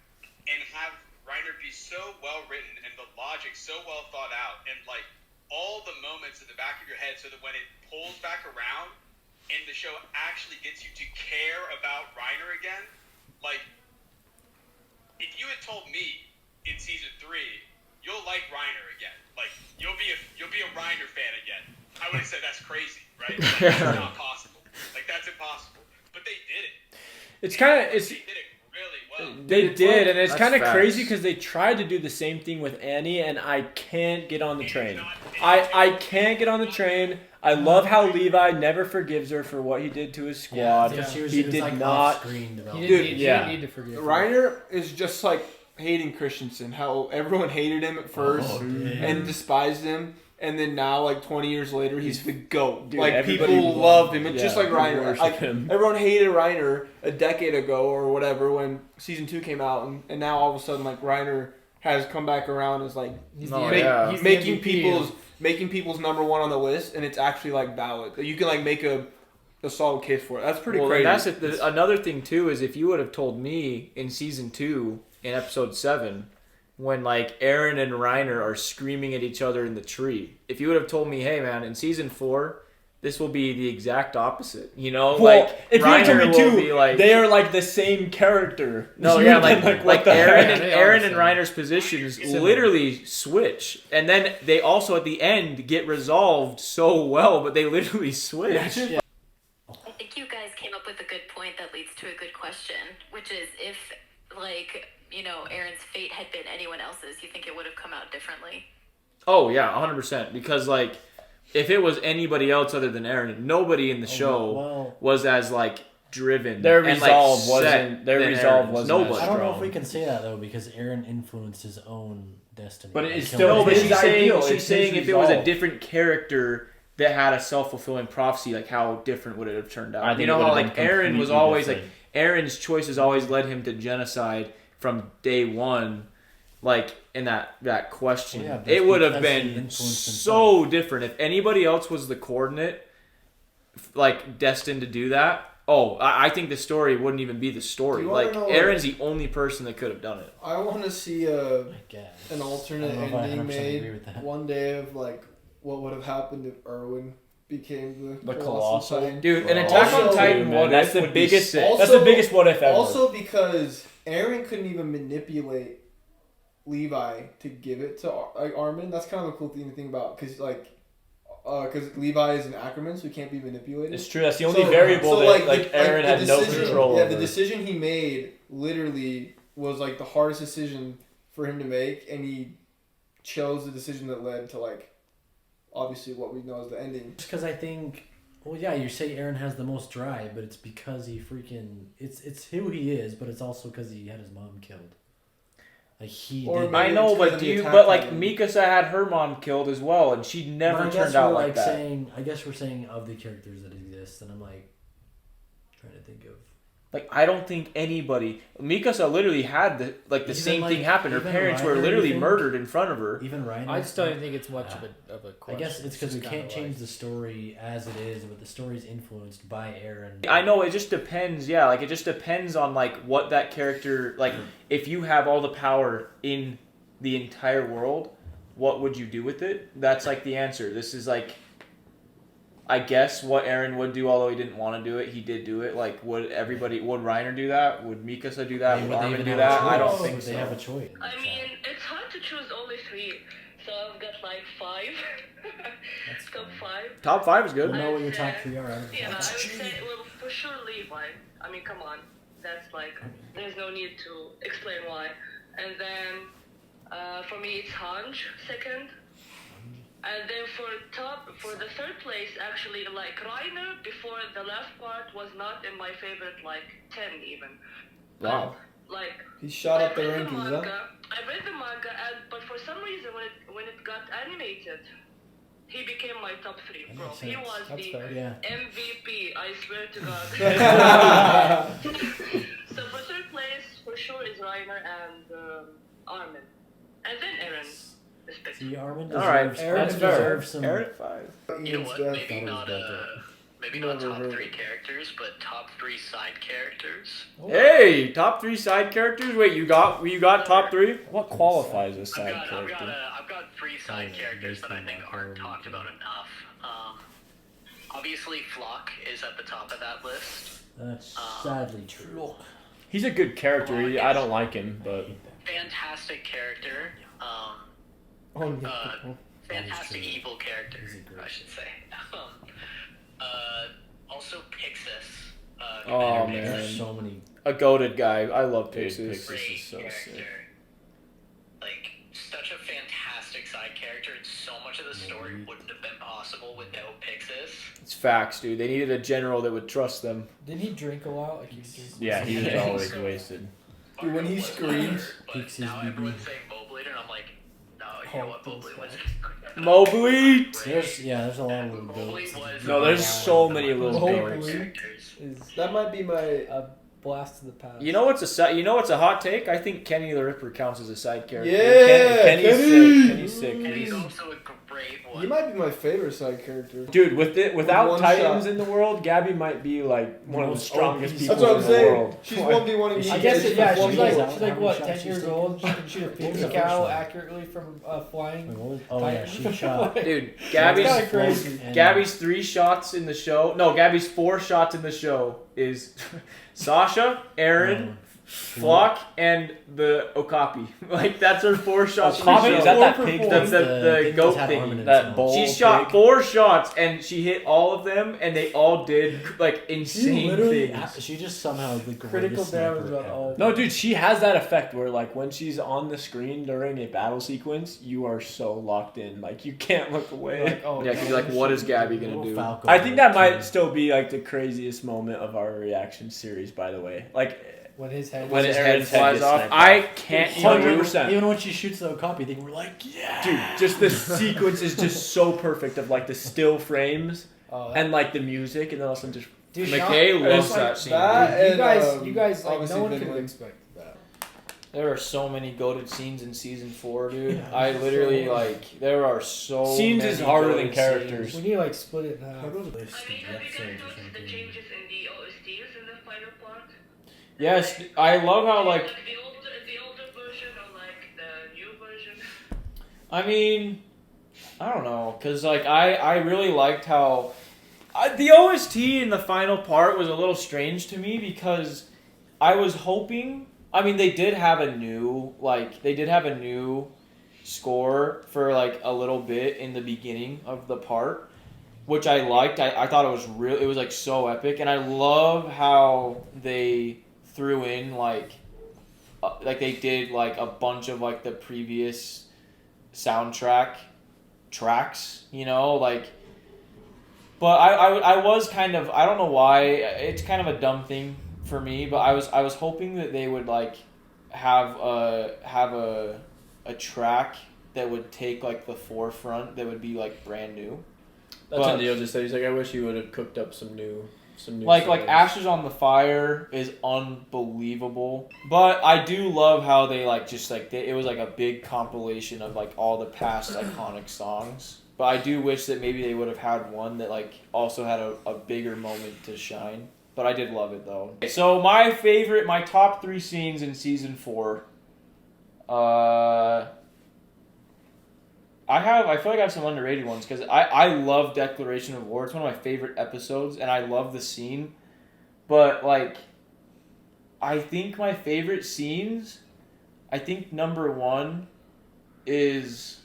and have Reiner be so well written and the logic so well thought out and like all the moments in the back of your head so that when it pulls back around and the show actually gets you to care about Reiner again, like if you had told me in season 3 you'll like Reiner again, like you'll be a Reiner fan again, I would have said that's crazy, right? Like, that's not possible. Like that's impossible. But they did it. It's kind of They did it really well. They did, and it's That's kind of facts. crazy because they tried to do the same thing with Annie, and I can't get on the train. I can't get on the train. I love how Levi never forgives her for what he did to his squad. Yeah, He it was did like not. off-screen He development. didn't, Dude, he yeah. didn't need to forgive. Reiner is just like hating Christensen. How everyone hated him at first Oh, dude. and despised him, and then now, like 20 years later, he's the goat. Dude, like everybody people love him. It's just yeah, like they Reiner. worship Like him. everyone hated Reiner a decade ago or whatever when season 2 came out, and now all of a sudden, like Reiner has come back around as like He's No, the, yeah. he's the making MVP. making people's number one on the list, and it's actually like valid. You can like make a solid case for it. That's pretty Well, crazy. and that's it. Another thing too is if you would have told me in season 2 in episode 7 when like Eren and Reiner are screaming at each other in the tree, if you would have told me, hey man, in season 4 this will be the exact opposite, you know? Well, like if you told me will too, be like, they are like the same character. no, You yeah, would like be what the Eren heck? and They are Eren the and same. Reiner's positions Similar. literally switch, and then they also at the end get resolved so well, but they literally switch. I think you guys came up with a good point that leads to a good question, which is if, like, you know, Aaron's fate had been anyone else's, you think it would have come out differently? Oh yeah, 100%. Because like, if it was anybody else other than Eren, nobody in the show well- was as like driven. Their and, resolve like, wasn't- set their than resolve Eren's. wasn't as Nobody. I don't know if strong. we can say that though because Eren influenced his own destiny. But by it's killing still- No, but his she's his saying ideal. she's It's his saying if it was a resolve. different character that had a self-fulfilling prophecy, like how different would it have turned out? I think You know it how would have like been Eren was completely always different. like Eren's choices always led him to genocide from day one. Like in that question, Well, yeah, that's it would have because he been influenced so different if anybody else was the coordinate, like destined to do that. Oh, I think the story wouldn't even be the story. Do you wanna Like know what- Eren's the only person that could have done it. I want to see I guess. an alternate I don't know if I ending 100% agree made with that. one day of like what would have happened if Erwin became the The Colossal Colossal? Titan. Dude, an Well, Attack also- on Titan Dude, man, what that's if the would be biggest. sick. That's the biggest what if ever. Also because Eren couldn't even manipulate Levi to give it to Armin. That's kind of a cool thing to think about because Levi is an Ackerman, so he can't be manipulated. It's true. That's the only variable that Eren the had no decision- control Yeah, over. the decision he made literally was like the hardest decision for him to make, and he chose the decision that led to like obviously what we know as the ending. Just because I think, well, yeah, you say Eren has the most drive, but it's because he freaking it's who he is, but it's also because he had his mom killed. Like he. Or did, maybe I know, it's 'cause but of do the you? attack But like on him. Mikasa had her mom killed as well, and she never But I guess turned out we're like that. saying. I guess we're saying of the characters that exist, and I'm like trying to think of. Like I don't think anybody. Mikasa literally had the Even, same like, thing happen. Her even parents were Reiner, literally you think? murdered in front of her. Even Reiner. I just don't even think it's much of a I question. guess it's because we just can't kinda change like- the story as it is, but the story's influenced by Eren. I know it just depends. Yeah, like it just depends on like what that character like. If you have all the power in the entire world, what would you do with it? That's like the answer. This is like. I guess what Eren would do, although he didn't want to do it, he did do it. Like, would Reiner do that? Would Mikasa do that? Would Would they Armin even do have that? a I don't choice? think Would so. they have a choice? I mean, it's hard to choose only 3, so I've got like 5. That's Top fine. 5. Top 5 is good. We'll know what your top 3 are. Yeah, I would say, well, for sure Levi. I mean, come on. That's like, there's no need to explain why. And then, for me, it's Hanj, second. And then for the third place, actually, like Reiner, before the last part, was not in my favorite, like, 10 even. Wow. Like, He shot up the I read rankings, huh? manga, I read the manga, but for some reason, when it got animated, he became my top 3, That bro. makes He sense. was That's the fair. Yeah. MVP, I swear to God. So for third place, for sure, is Reiner and Armin. And then Eren. See, Armin All right, deserves, that's Armin fair. deserves some. Eren at 5. You know what? Ian's Maybe That was not better. maybe not Never top heard 3 it. characters, but top 3 side characters. Hey, top 3 side characters. Wait, you got top 3? What qualifies as side I've character? got 3 side yeah, characters that I basically think my aren't whole- talked about enough. Obviously, Flock is at the top of that list. That's sadly true. He's a good character. I don't like him, but Fantastic character. Oh, yeah. Fantastic true. evil character, He's a great- I should say. Also, Pixis Oh, There's man. so many. A goated guy. I love Pixis. Pixis Great is so character. sick. Like, such a fantastic side character, and so much of the story wouldn't have been possible without Pixis. It's facts, dude. They needed a general that would trust them. Didn't he drink a lot? Like he was drinking. Yeah, he was always wasted. Dude, when he screams, But Pixis now BB. everyone's saying Mobley, and I'm like, no, you know what, Mobley was. Mobley! There's a lot of little Mobley goats. was. No, there's so many little Mobley. goats. characters. Is that might be my. a blast to the past. You know what's a hot take? I think Kenny the Ripper counts as a side character. Yeah, Kenny's Kenny! sick. Kenny's sick. And he's He's- also a great one. He might be my favorite side character. Dude, without one Titans shot. in the world, Gabby might be like one of the Most strongest OP. people That's what in I'm the saying. world. She's 1v1ing me. I guess She's yeah. one She's v like one. she's like How what, many 10 shots years she's old. She can shoot a What was pizza the first cow one? accurately from flying. Wait, what was, oh yeah, she shot. Dude, That's Gabby's kinda crazy. And- Gabby's 3 shots in the show. No, Gabby's 4 shots in the show is Sasha, Aaron, Flock, and the Okapi. Like that's her 4 shots. Okapi? in the Is show. that pig That's thing? the pig goat just had thing. armament That in bowl. She pig. shot 4 shots and she hit all of them, and they all did like She insane literally, things. she just somehow the Critical greatest damage sniper on ever. all. No, dude, she has that effect where, like, when she's on the screen during a battle sequence, you are so locked in, like, you can't look away. Like, oh, Yeah, 'cause you're like, what is Gabby gonna Little do? Falco I think that might too. still be like the craziest moment of our reaction series. By the way, like When his head. When his head Aaron's head flies gets off, sniped I off. can't Dude, tell you. 100%. Even when she shoots the copy thing, we're like, yeah. Dude, just the sequence is just so perfect of like the still frames Oh, and like the music, and then all of a sudden just dude, McKay Sean- loves it's that scene. that You and, guys, you guys, like obviously no one could Vinland. have expected that. There are so many goated scenes in season 4, dude. Yeah, I literally so- like there are so Scenes many is harder than goated characters. We need to like split it in half. How about this? I mean, have you guys noticed the changes in the OSTs in the final part? Yes, I love how like the older version or like the new version? I mean, I don't know, cause like I really liked how the OST in the final part was a little strange to me because I was hoping. I mean, they did have a new score for like a little bit in the beginning of the part, which I liked. I thought it was real. It was like so epic, and I love how they threw in like they did like a bunch of like the previous soundtrack tracks, you know, like. But I was kind of, I don't know why, it's kind of a dumb thing for me, but I was hoping that they would like have a track that would take like the forefront that would be like brand new. That's But- what Neil just said. He's like, I wish you would have cooked up some new Like songs. Ashes on the Fire is unbelievable, but I do love how they like just like it was like a big compilation of like all the past iconic songs. But I do wish that maybe they would have had one that like also had a bigger moment to shine. But I did love it though. So my top 3 scenes in season 4. I feel like I have some underrated ones because I love Declaration of War. It's one of my favorite episodes, and I love the scene. But like, I think my favorite scenes, I think number 1 is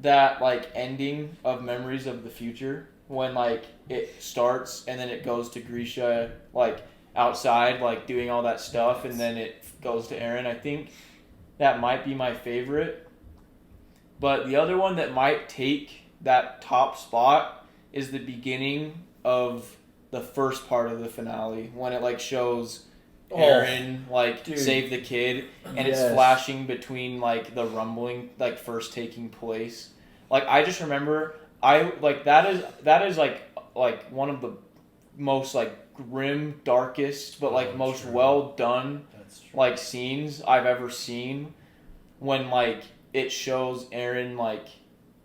that like ending of Memories of the Future when like it starts and then it goes to Grisha like outside like doing all that stuff and then it goes to Eren. I think that might be my favorite. But the other one that might take that top spot is the beginning of the first part of the finale when it like shows Eren like dude. save the kid and Yes. it's flashing between like the rumbling like first taking place. Like I just remember I like that is like one of the most like grim, darkest but like most true. well done That's true. like scenes I've ever seen when like it shows Eren like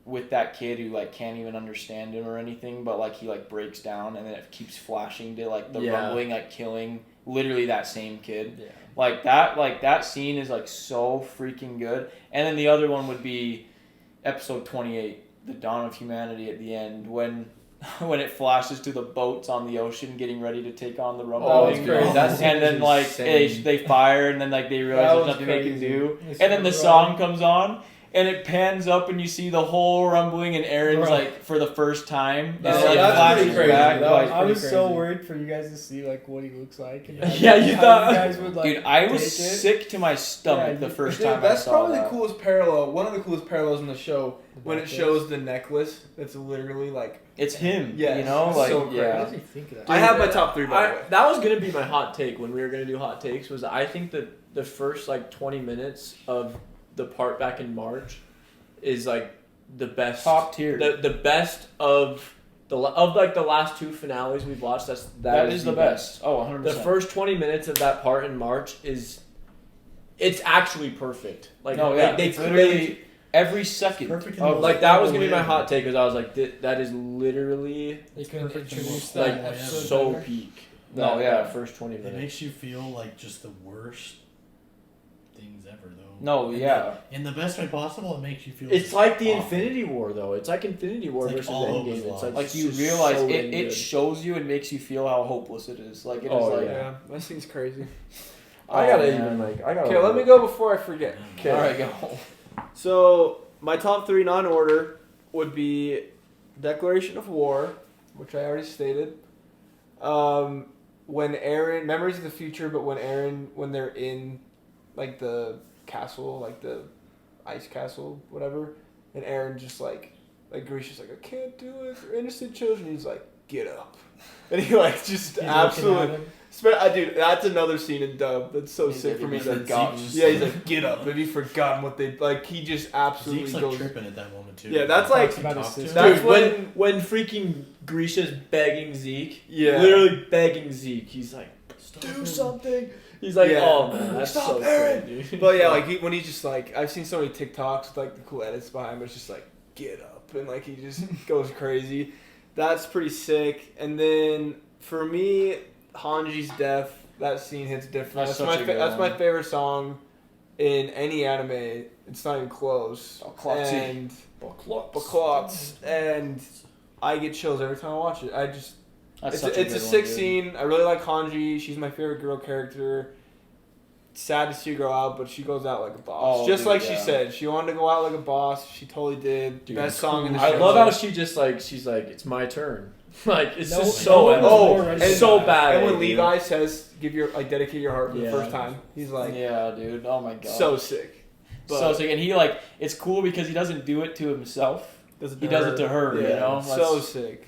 with that kid who like can't even understand him or anything, but like he like breaks down and then it keeps flashing to like the Yeah. rumbling like killing literally that same kid. Yeah. Like that scene is like so freaking good. And then the other one would be episode 28, The Dawn of Humanity at the end when it flashes to the boats on the ocean getting ready to take on the rumbling. it's crazy. That scene And then is like insane. they fire and then like they realize That there's was nothing they can crazy. do. It's And then the so song comes on and it pans up and you see the whole rumbling and Eren's Bro. like for the first time. That's And it, like, pretty flashes crazy. back. That was Like, I was so crazy. worried for you guys to see like what he looks like. And Yeah, you how thought- you guys would like. dude, I was take it. sick to my stomach Yeah, the first Dude, time that's I saw probably that. the coolest parallel. One of the coolest parallels in the show when it necklace. shows the necklace. That's literally like. It's him, Yes, you know, it's like so crazy. What yeah. does he think of that? I have my top 3 by the way. That was gonna be my hot take when we were gonna do hot takes. Was I think that the first like 20 minutes of the part back in March is like the best, Top tier. the best of the like the last 2 finales we've watched. that is the best. Oh, 100%. The first 20 minutes of that part in March it's actually perfect. Like No, yeah, they it's literally every second. Perfect in of, the like most that was gonna be my way. hot take because I was like that is literally They couldn't perfect introduce in the like that most episode so better. peak. No, That- yeah. that first 20 It minutes. makes you feel like just the worst things ever, though. No, And yeah. In the best way possible, it makes you feel. It's just like the awful. Infinity War, though. It's like Infinity War It's like versus all hope is Endgame. It's lost. like, Like you just realize so it good. shows you and makes you feel how hopeless it is. Like it is Oh, like Yeah, that seems crazy. I gotta man. even like. I gotta. Okay, let me go before I forget. Okay. All right, go. So my top 3 non-order would be Declaration of War, which I already stated. When Eren, Memories of the Future, but when they're in like the castle, like the ice castle, whatever, and Eren just like Grisha's like, I can't do it, they're innocent children. He's like, get up, and he like just He's absolutely. looking at him. Dude, that's another scene in dub. That's so sick for me. He's He's like, like, Zeke's yeah, he's like, get up. Have you forgotten what they like? He just absolutely Zeke's like goes. tripping at that moment too. Yeah, that's like. Talks about his Talk to sister. That's Dude, when freaking Grisha's begging Zeke, Yeah. literally begging Zeke, he's like, Stop do him. something. He's like, Yeah. oh man, that's Stop, so Eren. cool, dude. But yeah, like when he's just like, I've seen so many TikToks with like the cool edits behind, but it's just like, get up, and like he just goes crazy. That's pretty sick. And then for me, Hanji's death. That scene hits different. That's such a good that's my one. favorite song in any anime. It's not even close. Baklotzi. And Baklotz. And I get chills every time I watch it. I just That's it's such a good sick one, dude. scene. I really like Hanji. She's my favorite girl character. Sad to see her go out, but she goes out like a boss. Oh, Just dude, like she yeah. said, she wanted to go out like a boss. She totally did. Dude, Best song in the I show. love how she's like, it's my turn. Like it's No- just no so one was more ready it's for so that. bad. And when dude. Levi says, dedicate your heart for Yeah. the first time, he's like, Yeah, dude. Oh my god. so sick. But so sick, and he like it's cool because he doesn't do it to himself. does it He does it to her. Yeah, You know. so That's- sick.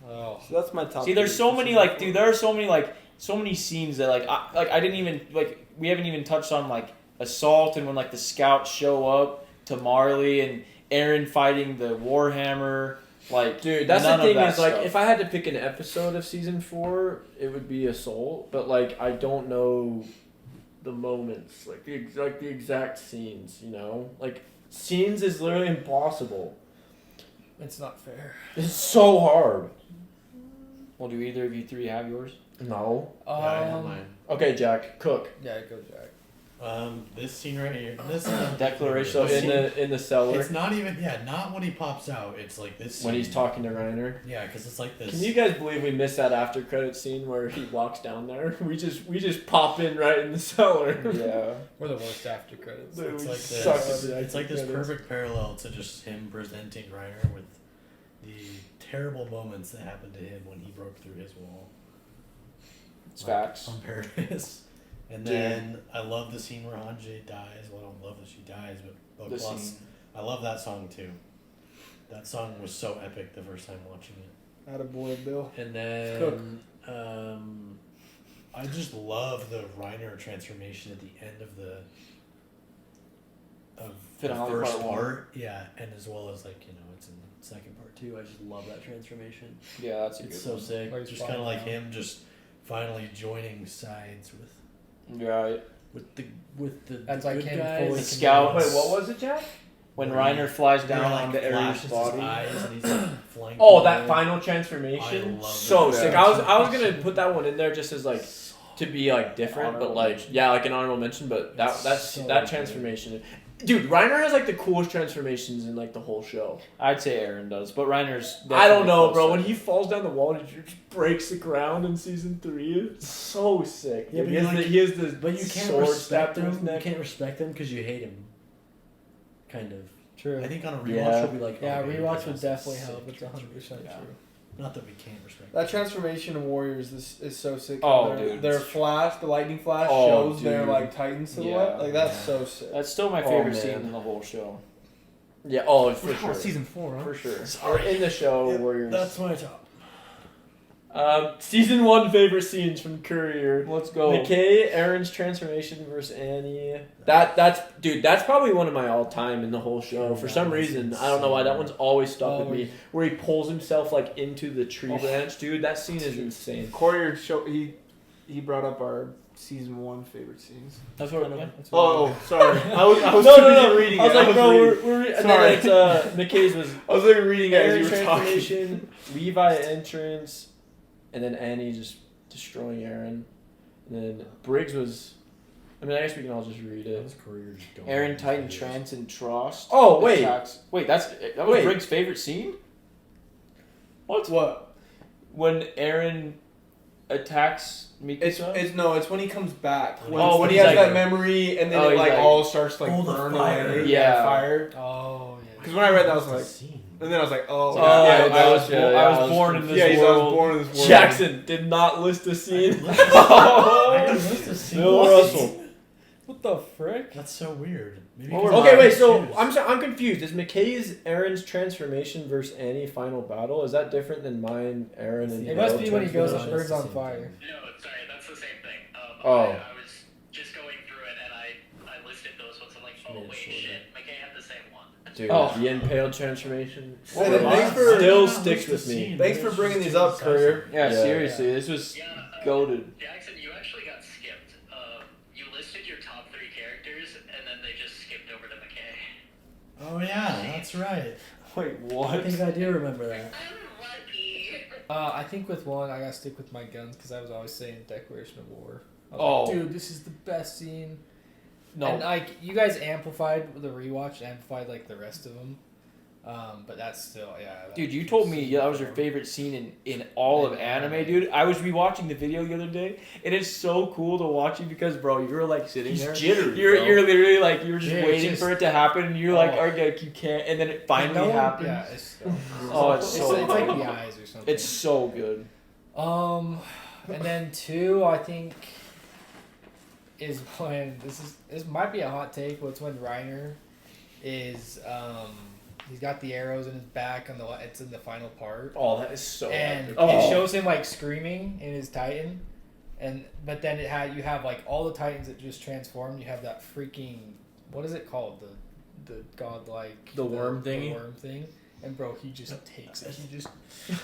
Oh. So that's my top. See, there's three. so many like, dude. There are so many scenes that I didn't even like. We haven't even touched on like Assault and when like the scouts show up to Marley and Eren fighting the Warhammer. Like, Dude, that's none the of thing that is like stuff. if I had to pick an episode of season 4, it would be Assault, but like I don't know the moments, like the exact scenes, you know? Like scenes is literally impossible. It's not fair. It's so hard. Well, do either of you three have yours? No. Yeah, I have mine. Okay, Jack, cook. Yeah, go Jack. This scene right here. This Declaration. So this scene- in the cellar It's not even not when he pops out. It's like this scene. when he's talking to Reiner. Yeah, because it's like this. Can you guys believe we missed that after credit scene where he walks down there? We just pop in right in the cellar. Yeah. We're the worst after credits. Dude, It's we like suck this. at the It's like this credits. perfect parallel to just him presenting Reiner with the terrible moments that happened to him when he broke through his wall. It's facts. On Paradise. And then I love the scene where Hanji dies. Well, I don't love that she dies, but The plus, scene. I love that song too. That song was so epic the first time watching it. Attaboy, Bill. And Cook. then I just love the Reiner transformation at the end of the Finale first part one. part. Yeah, and as well as like it's in the second part too. I just love that transformation. Yeah, that's a good It's so one. sick. Where he's Just kind of flying like him just finally joining sides Right. with the That's the like good him guys. fully The scouts. Wait, what was it, Jack? When Reiner flies Yeah, down like, onto Ares' flashes his body. eyes and he's like flying. Oh, through that the- final I transformation. love So it. sick. Yeah. I was gonna put that one in there just as like to be like different, but Honorable like mention. yeah, like an honorable mention. But It's that so that good. transformation, dude, Reiner has like the coolest transformations in like the whole show. I'd say Eren does, but Reiner's. I don't definitely know, close bro. second. When he falls down the wall and he just breaks the ground in season 3, it's so sick. Yeah, dude. but he has the But you can't sword respect stabbed through his him. You neck. can't respect him because you hate him. Kind of. True. I think on a rewatch Yeah. it'll be like, Yeah, okay, rewatch this would is definitely sick help. It's 100% transformation. true. Not that we can't respect That transformation of Warriors is so sick. Oh, their, dude. their flash, the lightning flash, Oh, shows their dude. like Titan silhouette. Yeah. Like that's so sick. That's still my Oh, favorite man. scene in the whole show. Yeah. Oh, for Oh, sure. season 4, huh? For sure. Sorry. In the show, Yeah, Warriors. That's my top. Season 1 favorite scenes from Courier. Let's go. McKay, Aaron's transformation versus Annie. That's probably one of my all time in the whole show. For some reason, I don't know why that one's always stuck with me. Where he pulls himself like into the tree branch, dude. That scene is insane. Courier he brought up our season 1 favorite scenes. That's what. Oh, sorry. I was No, too no, busy no. reading I was it. like, bro, reading- we're and Sorry. then it's McKay's was I was literally reading it as Aaron's you were talking. transformation, Levi entrance, and then Annie just destroying Aaron, and then Briggs was. I mean, I guess we can all just read it. Aaron Titan Trance and Trost. Oh wait, attacks. Wait, that was Wait. Briggs' favorite scene. What? when Aaron attacks Mikasa. It's when he comes back. When he he's has like- that memory and then Oh, it he's like like- all starts to like Oh, the burn fire. away. Yeah. Fire. Oh, yeah. Because when I read that, I was like, Scene. and then I was like, oh, Oh, yeah, I was born in this yeah, world. I was born in this world. Jackson did not list a scene. I didn't list a scene. Bill Russell. What the frick? That's so weird. Maybe Okay, 'cause wait. I So choose. I'm confused. Is McKay's Aaron's transformation versus Annie final battle? Is that different than mine, Aaron and? It must Bill be when he goes and transformation? burns on fire. No, sorry, that's the same thing. Oh. I was just going through it and I listed those ones. I'm like, oh Yeah, wait, sure. shit, McKay had the same one. Dude, Oh. the impaled transformation Hey, thanks for- still sticks with me. Scene. Thanks for It's bringing just these up, too Courier. Yeah, Yeah. seriously, this was Yeah, goated. Jackson, you actually got skipped. You listed your top 3 characters and then they just skipped over to McKay. Oh yeah, that's right. Wait, I what? think I do remember that. I'm lucky. I think with one, I gotta stick with my guns because I was always saying Declaration of War. I was Oh. like, dude, this is the best scene. No. And like you guys amplified the rewatch, amplified like the rest of them. But that's still Dude, you told me that was your favorite scene in all of anime, dude. I was rewatching the video the other day, and it's so cool to watch you because, bro, you were like sitting He's there. jittery, You're bro. you're literally like you were just Yeah, it's waiting just- for it to happen, and you're like, Oh. okay, you can't, and then it finally No one- happened. Yeah, it's Oh, it's so it's like good. the eyes or something. It's so good. And then 2, I think, is when this might be a hot take, but it's when Reiner is he's got the arrows in his back on it's in the final part, Oh, that is so. and epic. it shows him like screaming in his Titan, but then you have like all the Titans that just transformed. You have that freaking what is it called the godlike The worm thingy? the worm thing. And bro, he just takes it. He just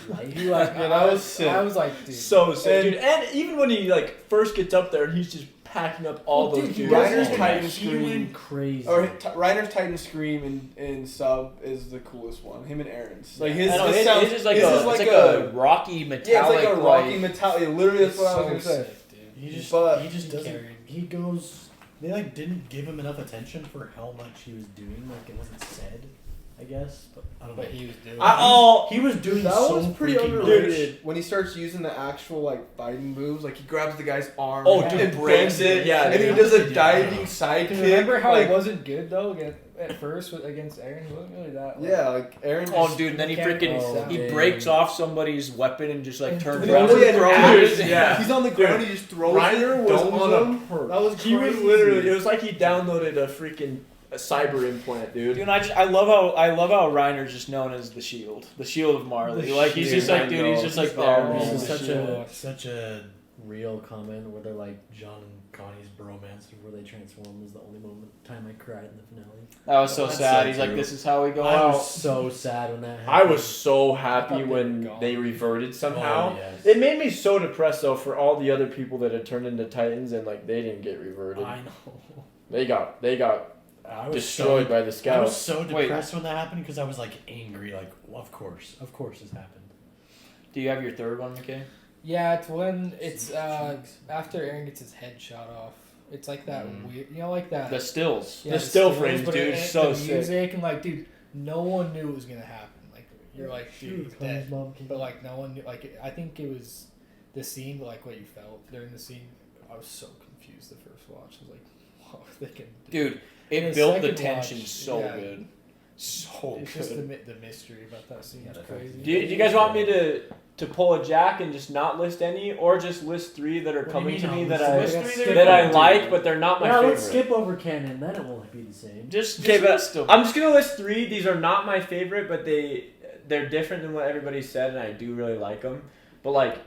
Light. like Yeah, that was sick. I was like, dude, So sick, dude. And even when he like first gets up there and he's just packing up all Well, those dude, he dudes. Reiner's Oh, Titan He scream, went crazy. or Reiner's Titan scream in sub is the coolest one. Him and Aaron's like his. I know, his it- sounds, it's just like his a, is it's like a rocky metallic. yeah, it's like a rocky like, metallic. Literally, that's it's what I was so gonna say. sick, dude. He just he doesn't. carried. He goes. They like didn't give him enough attention for how much he was doing. Like it wasn't said, I guess. But I don't know. But he was doing. He was doing That so was pretty freaking underrated. When he starts using the actual like fighting moves, like he grabs the guy's arm, Oh, and dude, breaks it, yeah, and then he dude. does a diving side kick. Remember how like, he wasn't good though at first against Aaron? He wasn't really that. Yeah, like Aaron. Oh, just- dude, and then he Can't- freaking oh, he damn. breaks off somebody's weapon and just like turns And around. oh, yeah, and throws throws it. it. Yeah. He's on the ground. He just throws Reiner it. was Don't on wanna a perk. That was He was crazy. literally. It was like he downloaded a freaking cyber implant, dude. Dude, and I love how Reiner's just known as the Shield of Marley. The Like he's Shield, just like I dude, know. he's just like He's there. all- He's This is the such Shield. a real comment where they're like John and Connie's bromance before they transform was the only time I cried in the finale. That was so That's sad. so He's like, true. this is how we go I out. was so sad when that happened. I was so I happy thought they when were gone. they reverted somehow. Oh, yes. It made me so depressed though for all the other people that had turned into Titans and like they didn't get reverted. I know. They got I was destroyed by the I was scouts. so Wait. depressed when that happened because I was like angry. Like, well, of course this happened. Do you have your third one, McKay? Yeah, it's when it's after Aaron gets his head shot off. It's like that weird, like that. The stills. yeah, the still frames, but dude, it- so the sick. music and like, dude, no one knew it was gonna happen. Like, you're like, dude, Shoot, he's Connie's dead. mom came But like, no one knew. Like, I think it was the scene, but like what you felt during the scene. I was so confused the first watch. I was like, what are they gonna do? Dude, And it the built the second tension watch, so yeah. good. So It's just the mystery about that scene. Yeah, It's that's crazy. Do you guys want me to pull a Jack and just not list any, or just list 3 that are What do you coming mean to me not that list I three? that I like, but they're not my Yeah, favorite? let's skip over canon. Then it won't be the same. Just Okay, but list them. I'm just gonna list 3. These are not my favorite, but they're different than what everybody said, and I do really like them. But like,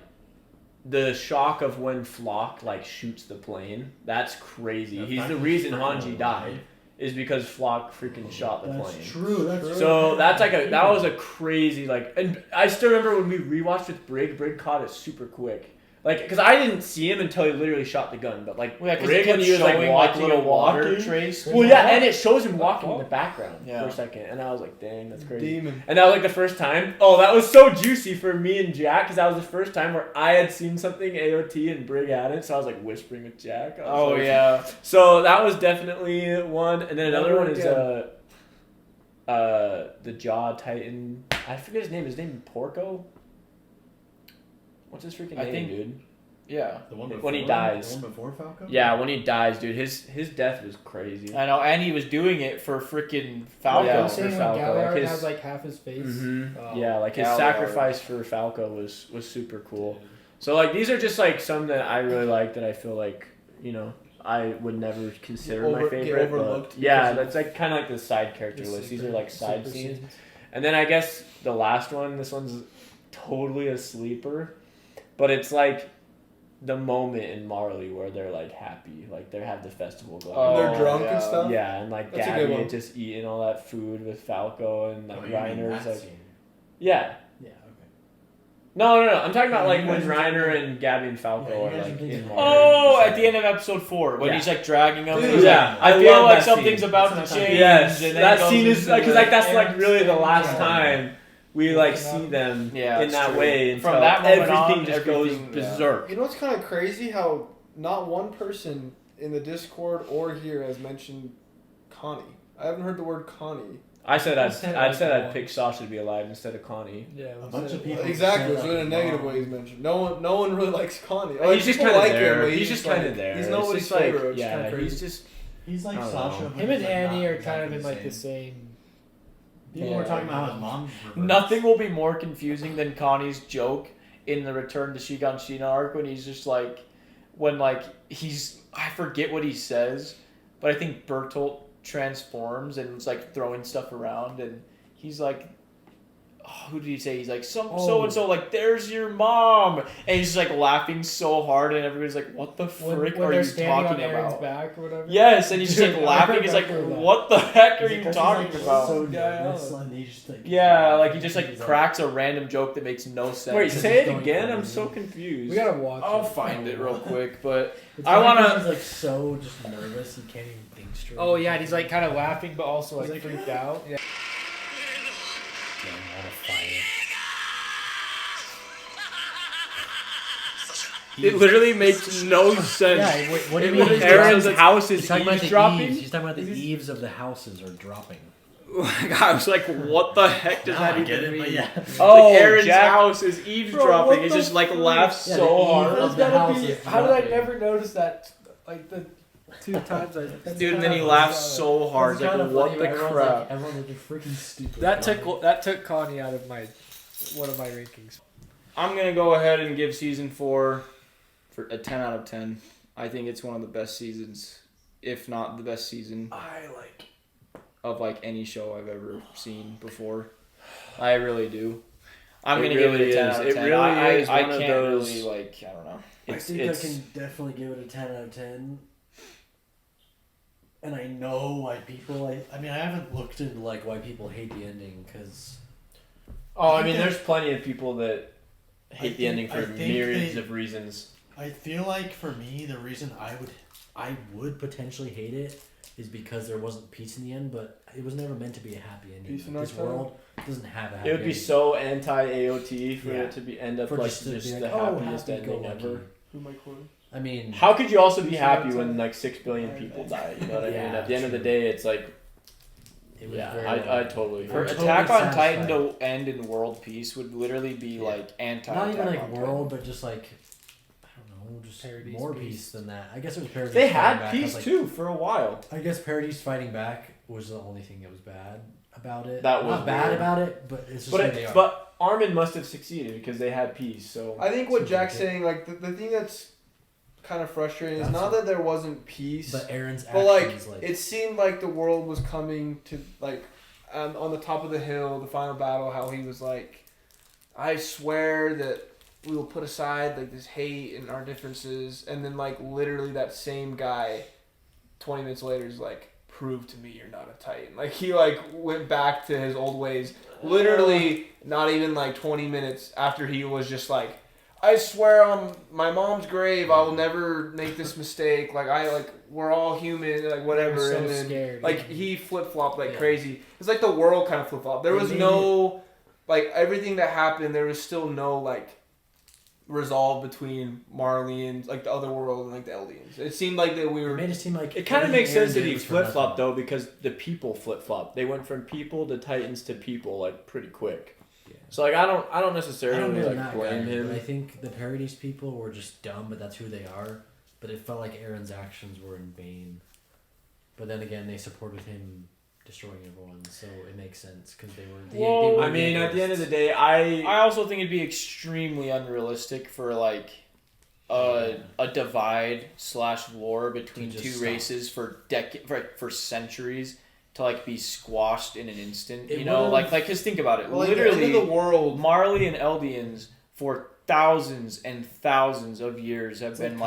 the shock of when Flock like shoots the plane, that's crazy. Yeah, He's the fucking reason true. Hanji died, is because Flock freaking shot the That's plane. true. That's true. So that's like that was a crazy like, and I still remember when we rewatched with Brig caught it super quick. Like, because I didn't see him until he literally shot the gun, but like, Yeah, 'cause Brig it kept when he was like showing, walking little and water walking. trace. Well, yeah, and it shows him walking in the background Yeah. for a second, and I was like, dang, that's crazy. Demon. And that was like the first time. Oh, that was so juicy for me and Jack, because that was the first time where I had seen something AOT and Brig hadn't, so I was like whispering with Jack. I was like- yeah. So that was definitely one, and then another Never one is again. the Jaw Titan. I forget his name. His name Porco. What's his freaking I name, think- dude? Yeah. The one When he dies. The one before Falco? Yeah, when he dies, dude. His death was crazy. I know, and he was doing it for freaking Falco. Yeah, I'm for saying when Falco, Galliard like his- has like half his face. Mhm. Oh, Yeah, like his Galliard. sacrifice for Falco was super cool. So like these are just like some that I really like that I feel like, you know, I would never consider my Get favorite. But overlooked yeah, because of- that's like kind of like the side character The list. These are super- like side super scenes. scenes. And then I guess the last one, this one's totally a sleeper, but it's like the moment in Marley where they're like happy, like they have the festival going. And they're Oh, drunk yeah. and stuff. Yeah, and like That's a good Gabby one. had just eating all that food with Falco and like Oh, you mean Reiner's that like, scene? yeah. Yeah, okay. No. I'm talking about Yeah, like you when guys are Reiner thinking- and Gabby and Falco Yeah, you are guys are like thinking in like- Marley. Oh, at the end of episode 4 when Yeah. he's like dragging him. Dude, and he's yeah, like, I I feel love like that something's scene. about to That's change. Yes, and then that he goes scene is into because the like that's like Aaron's really the thing. last Yeah. time we like see them Yeah, in it's that true. way until From that moment everything on, just goes everything- yeah. berserk. You know what's kind of crazy? How not one person in the Discord or here has mentioned Connie. I haven't heard the word Connie. I said I said I'd like said I'd once. pick Sasha to be alive instead of Connie. Yeah, A bunch of people. Exactly. said, So in a like, negative mom. way, he's mentioned. No one really likes Connie. He's just people kind of like there. him, but He's just kind of there. He's It's nobody's just like, favorite. It's yeah, kinda crazy. he's just. He's like I don't Sasha. know. but Him and he's, like, Annie not are kind of exactly in like the same. People Yeah. were talking about how his mom's reversed. Nothing will be more confusing than Connie's joke in the Return to Shiganshina arc when he's just like, when like I forget what he says, but I think Bertolt transforms and is like throwing stuff around and he's like, who did he say? He's like, so and so, like, there's your mom, and he's just like laughing so hard, and everybody's like, what the frick when are they're you standing talking on Aaron's about? back or whatever. Yes, and he's just like Dude, I laughing. He's like, remember that. what the heck are Is it you 'cause talking he's, like, about? So Yeah, I nervous, know. and he's just like, Yeah, like he just like he's cracks a random joke that makes no sense. Wait, It's say just it going again. I'm crazy. so confused. We gotta watch I'll it. find it real quick, but It's I funny 'cause wanna- He's like so just nervous. He can't even think straight. Oh yeah, and he's like kind of laughing, but also He's like like, freaked out. Yeah. Getting all the fire. It literally makes no sense. Yeah, what do you It mean? literally He's Aaron's talking- house He's is talking about the eavesdropping. eaves. He's talking about the eaves of the houses are dropping. Like, I was like, what the heck does that I even get it, mean? but yeah. Oh, Like, Aaron's Jack house is Bro, eavesdropping. what He the just like freak? laughs Yeah, so the hard. eve That's of the gotta house be. is How did I dropping. never notice that? Like the 2 times I. Dude, and then he laughs so hard. It's Like, kinda what funny, the but everyone's crap? Like, everyone's like, you're freaking stupid. That took Connie out of one of my rankings. I'm gonna go ahead and give season 4 for a 10 out of 10. I think it's one of the best seasons, if not the best season I like. of like any show I've ever seen before. I really do. I'm It gonna give really it a 10 is. out of It 10. really is I one of can't those- really like. I don't know. I think It's I can definitely give it a 10 out of 10. And I know why people. I mean, I haven't looked into like why people hate the ending because. Oh, I mean, there's plenty of people that hate the ending I for think myriads they- of reasons. I feel like for me, the reason I would potentially hate it is because there wasn't peace in the end, but it was never meant to be a happy ending. Peace in This our time? world doesn't have a happy It would be ending. so anti AOT for Yeah. it to be end up For like just to just be the like, oh, happiest ending happy-go-lucky. ever. Who am I quoting? I mean, How could you also be Peace happy in our when time? like 6 billion people die? You know what I mean? Yeah, At the end of the true. day, it's like, it was yeah, very I totally. For I'm agree. totally Attack on satisfied. Titan to end in world peace would literally be Yeah. like anti. not even like Attack on world, Titan. but just like I don't know, just Parodies, more peace. peace than that. I guess it was Paradise. They fighting had back. I was peace like, too for a while. I guess Paradise fighting back was the only thing that was bad. about it. That was not bad weird. about it, but it's just who they are. But Armin must have succeeded because they had peace. So I think what Jack's saying, like the thing that's kind of frustrating is not that there wasn't peace, but Eren's but actions, like it seemed like the world was coming to like on the top of the hill, the final battle. How he was like, I swear that we will put aside like this hate and our differences, and then like literally that same guy, 20 minutes later is like, prove to me you're not a Titan. Like he like went back to his old ways. Literally not even like 20 minutes after he was just like, I swear on my mom's grave I will never make this mistake. Like we're all human, like whatever. So and then scared, like he flip flopped like crazy. It's like the world kind of flip flopped. There was no like everything that happened. There was still no like resolve between Marley and like the other world and like the Eldians. It seemed like that we were. It made it seem like it kind of everything makes sense Eren that did he was for flip flopped nothing. though because the people flip flopped. They went from people to Titans to people like pretty quick. Yeah. So like I don't necessarily like blame him. But I think the Paradise people were just dumb, but that's who they are. But it felt like Eren's actions were in vain. But then again, they supported him destroying everyone, so it makes sense because they were. Well, they I mean, at the end of the day, I also think it'd be extremely unrealistic for like a divide / war between two races for for centuries to like be squashed in an instant. It You know, would've- like just think about it. Well, like, the end literally, of the world, Marley and Eldians for thousands and thousands of years have been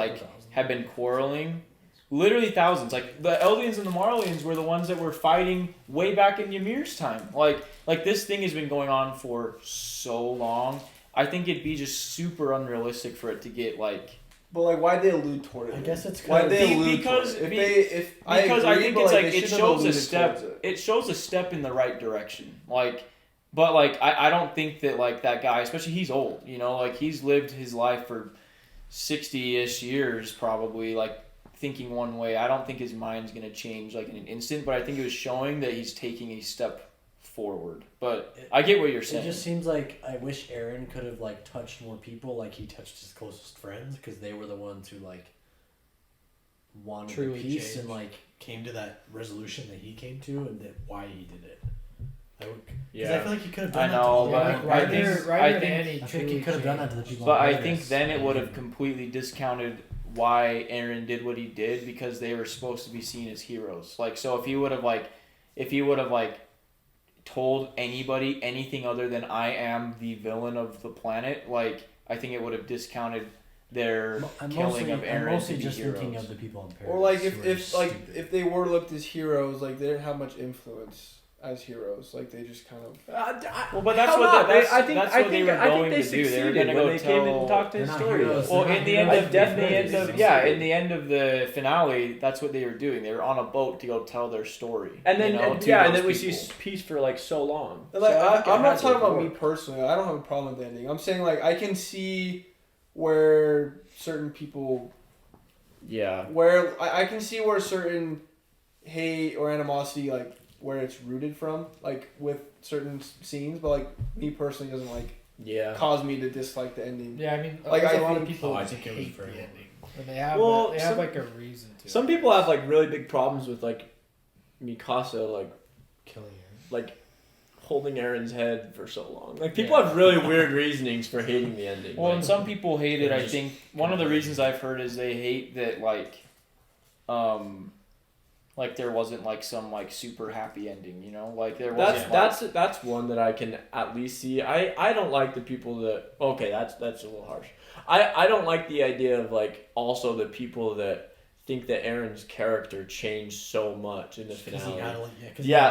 have been quarreling. Literally thousands. Like the Eldians and the Marleyans were the ones that were fighting way back in Ymir's time. Like this thing has been going on for so long. I think it'd be just super unrealistic for it to get like. But like, why'd they allude toward it? I guess it's why'd they allude because toward it? Because I think it's like it shows a step. It. It shows a step in the right direction. But I don't think that like that guy, especially he's old. You know, like he's lived his life for 60-ish years probably. Like thinking one way. I don't think his mind's gonna change like in an instant. But I think it was showing that he's taking a step forward. But I get what you're saying. It just seems like I wish Eren could have like touched more people like he touched his closest friends because they were the ones who like wanted Truly peace changed. and like came to that resolution that he came to and that why he did it. I feel like he could have done I know, that. but I think I think he could have done that to the people. But on I Paradise. think then it would have completely discounted why Eren did what he did because they were supposed to be seen as heroes. Like so, if he would have told anybody anything other than I am the villain of the planet, like I think it would have discounted their killing of Eren I'm mostly to be just heroes. thinking of the people on Paradise. Or like who are if they were looked as heroes, like they didn't have much influence as heroes. Like they just kind of. Well, but that's what I think they were going to do. They were going to go they came and talked to his story. Well, in the end of the finale, that's what they were doing. They were on a boat to go tell their story. And then to and those then we people. see peace for like so long. Like So I think it I'm not has talking to about work. me personally. I don't have a problem with the ending. I'm saying like I can see where certain people. Yeah. Where I can see where certain hate or animosity like where it's rooted from, like with certain scenes, but like me personally doesn't like cause me to dislike the ending. Yeah, I mean, like a I lot of think people I think it was hate very the well. ending, and they have Some- like a reason to. Some people have like really big problems with like Mikasa like killing Eren. like holding Eren's head for so long. Like people have really weird reasonings for hating the ending. Well, and some people hate it. They're I just think one of the reasons I've heard is they hate that like there wasn't like some like super happy ending, you know? Like there wasn't. That's one that I can at least see. I don't like the people that that's a little harsh. I don't like the idea of like also the people that think that Eren's character changed so much in the finale.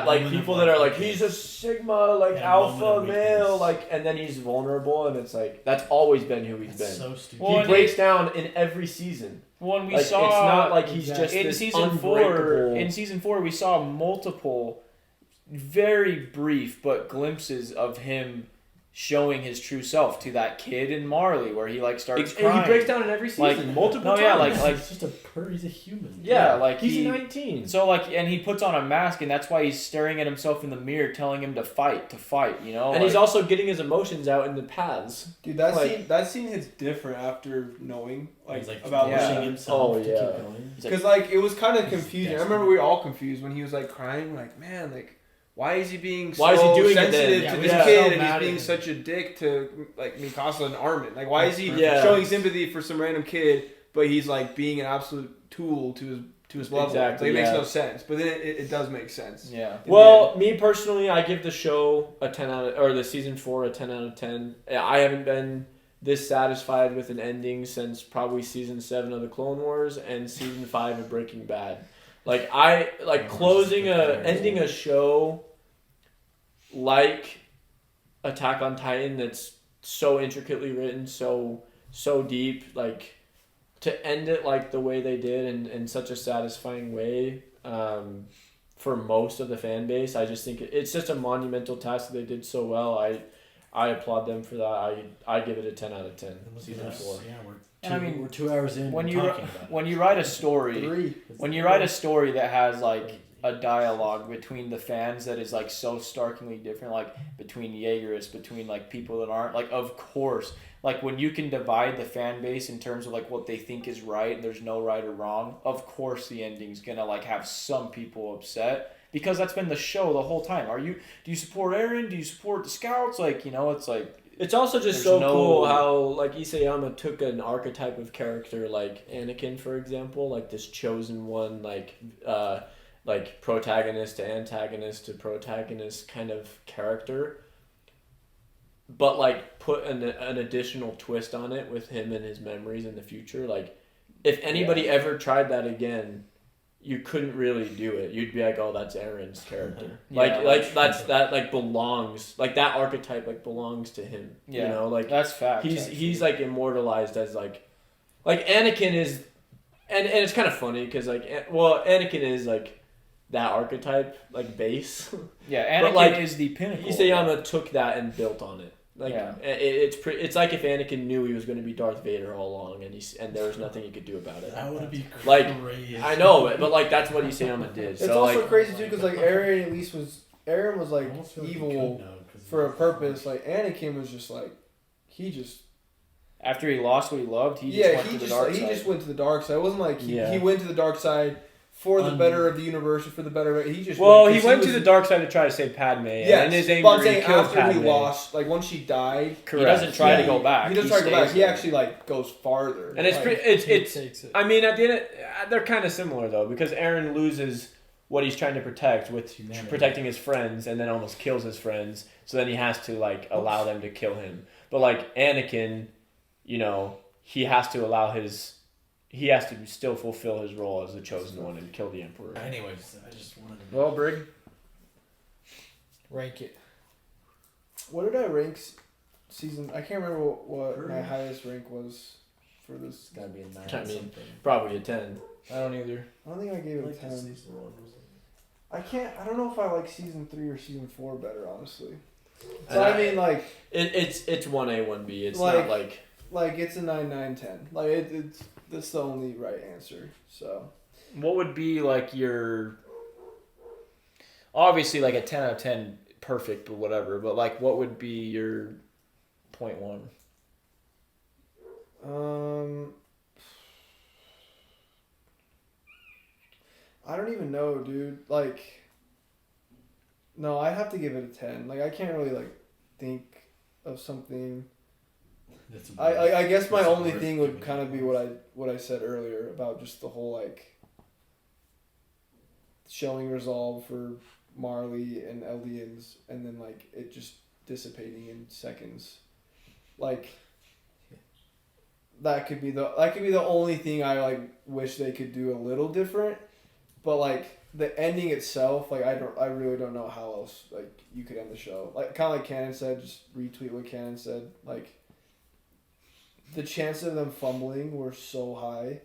Like people that are like he's a Sigma like alpha male like and then he's vulnerable and it's like that's always been who he's been. So stupid. Well, he breaks down in every season. When we Like, saw, it's not like he's just in this season 4. unbreakable- In season 4, we saw multiple, very brief but glimpses of him showing his true self to that kid in Marley, where he like starts crying. He breaks down in every season, multiple times. Yeah, like he's just he's a human. Yeah, like he's 19. So like, and he puts on a mask, and that's why he's staring at himself in the mirror, telling him to fight, you know. And he's also getting his emotions out in the paths. Dude, that scene hits different after knowing He's like about forcing himself to keep going. Because like it was kind of confusing. I remember we were all confused when he was like crying. Like man, like why is he being so Why is he doing it then? sensitive Yeah, to we this were kid so and mad he's at being him. such a dick to like Mikasa and Armin? Like, why is he Yeah. showing sympathy for some random kid, but he's like being an absolute tool to his level? Exactly, Like, it makes yeah. no sense, but then it does make sense. Yeah. Well, me personally, I give the show a 10 out of, or the season 4 a 10 out of 10. I haven't been this satisfied with an ending since probably season 7 of the Clone Wars and season 5 of Breaking Bad. Like ending a show like Attack on Titan that's so intricately written, so deep, like to end it like the way they did in such a satisfying way for most of the fan base. I just think it's just a monumental task that they did so well. I applaud them for that. I give it a 10 out of 10. Season 4. Yeah, we're 2 hours in. When we're you talking about it. when you write a story, 3. when you write a story that has like a dialogue between the fans that is like so starkly different, like between Yeagerists, between like people that aren't, like of course, like when you can divide the fan base in terms of like what they think is right and there's no right or wrong, of course the ending's gonna like have some people upset because that's been the show the whole time. Do you support Eren? Do you support the Scouts? Like, you know, it's like It's also just so cool how like Isayama took an archetype of character like Anakin, for example, like this chosen one, like protagonist to antagonist to protagonist kind of character, but like put an additional twist on it with him and his memories in the future. Like if anybody ever tried that again, you couldn't really do it. You'd be like, oh, that's Eren's character. That like belongs, like that archetype like belongs to him. Yeah, you know, like that's fact. He's like immortalized as like Anakin is, and it's kind of funny because Anakin is like that archetype like base. Yeah, Anakin but, like, is the pinnacle. Isayama took that and built on it. Like Yeah. it's like if Anakin knew he was going to be Darth Vader all along, and there was nothing he could do about it. That would be Like crazy. I know, but like that's what Isayama did. It's So also like, crazy too because like Eren was like I almost feel like he evil could now, 'cause for a he's- purpose. Like Anakin was just like he just After he lost what he loved, he just yeah went he to the just dark like, side. he just went to the dark side. It wasn't like Yeah. he went to the dark side for the better of the universe or for the better. He just he 'cause went to was- the dark side to try to save Padme. Yes, and in his but I'm anger, saying he killed after Padme. he lost, like once she died, He doesn't try to he- go back. He doesn't try to go stays back. He there. actually like goes farther. And it's like, it's. I mean, at the end, they're kind of similar though because Eren loses what he's trying to protect with Humanity. protecting his friends, and then almost kills his friends. So then he has to like allow them to kill him. But like Anakin, you know, he has to still fulfill his role as the chosen one and kill the Emperor. Anyways, I just wanted to. Well, Brig, Rank it. what did I rank season? I can't remember what my highest rank was for this. gotta be a 9 I mean, something. probably a 10. I don't either. I don't think I gave it a Like 10. this season one was I don't know if I like season 3 or season 4 better, honestly. And So I mean, like It's 1A 1B. It's Like- not like it's a 9 9 10. Like it's that's the only right answer. So What would be like your? Obviously, like a 10 out of 10, perfect, but whatever. But like, what would be your 0.1? I don't even know, dude. Like, no, I'd have to give it a 10. Like, I can't really like think of something. That's I guess my that's only worth thing would giving kind of it be points. what I said earlier about just the whole like showing resolve for Marley and Eldians, and then like it just dissipating in seconds. Like that could be the only thing I like wish they could do a little different, but like the ending itself, like I really don't know how else like you could end the show. Like kind of like Cannon said, just retweet what Cannon said. Like the chances of them fumbling were so high.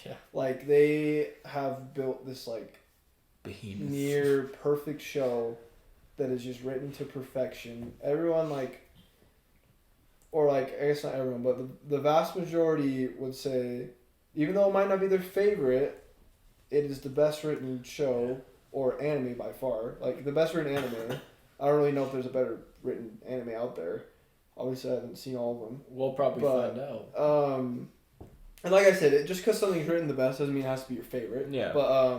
Yeah. Like they have built this like Behemoth. near perfect show that is just written to perfection. Everyone like, or like I guess not everyone, but the vast majority would say, even though it might not be their favorite, it is the best written show or anime by far. Like the best written anime. I don't really know if there's a better written anime out there. Obviously, I haven't seen all of them. we'll probably But, find out. And like I said, just because something's written the best doesn't mean it has to be your favorite. Yeah. But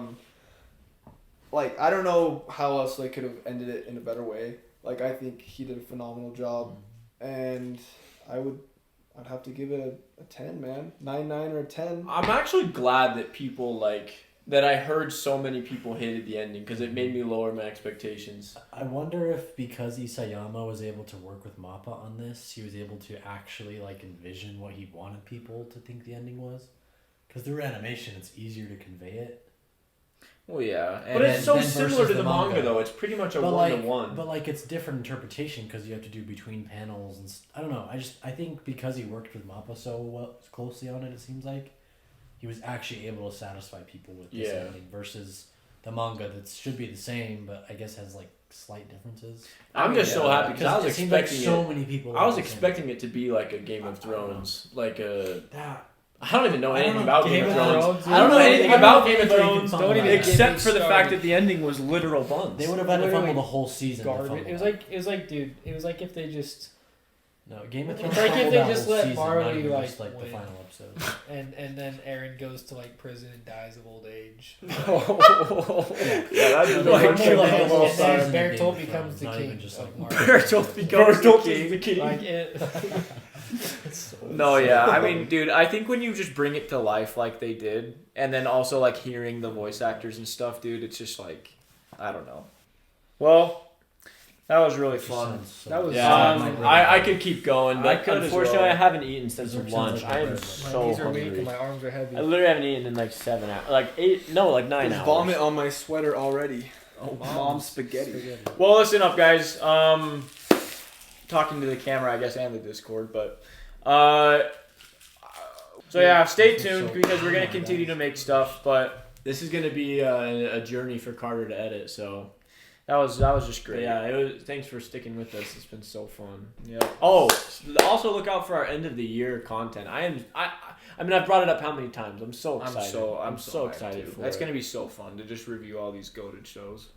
like I don't know how else they could have ended it in a better way. Like I think he did a phenomenal job, and I'd have to give it a 10, man. 9 or a 10. I'm actually glad that people that I heard so many people hated the ending because it made me lower my expectations. I wonder if because Isayama was able to work with Mappa on this, he was able to actually envision what he wanted people to think the ending was. Because through animation, it's easier to convey it. Well, yeah, but it's so similar to the manga, though. It's pretty much a 1-to-1. But it's different interpretation because you have to do between panels and I don't know. I think because he worked with Mappa so closely on it, it seems like he was actually able to satisfy people with this ending versus the manga that should be the same, but I guess has slight differences. I'm just so happy because I was expecting so many people. I was expecting it to be like a Game of Thrones, I don't even know anything about Game of Thrones. I don't know anything about Game of Thrones. Don't even except for the fact that the ending was literal buns. They would have had to fumble the whole season. Garbage. It was like, dude. It was like if they just. No, Game of Thrones. It's like if they just let Marley the win. final episode. And then Eren goes to prison and dies of old age. Yeah, that'd be and then Bertolt becomes the king. Bertolt becomes the king. No, yeah. I mean, dude, I think when you just bring it to life like they did, and then also hearing the voice actors and stuff, dude, it's just I don't know. Well, that was really fun. That was. I could keep going, but unfortunately, I haven't eaten since lunch. I am so knees are hungry. weak and my arms are heavy. I literally haven't eaten in 7 hours. 9 There's hours. vomit on my sweater already. Oh, mom's spaghetti. Well, listen up, guys. Talking to the camera, I guess, and the Discord, but so yeah, stay tuned because we're gonna continue to make stuff, but this is gonna be a journey for Carter to edit. So that was just great. Yeah, it was. Thanks for sticking with us. It's been so fun. Yeah. Oh, also look out for our end of the year content. I mean, I've brought it up how many times? I'm so excited. I'm so excited for it. That's gonna be so fun to just review all these goated shows.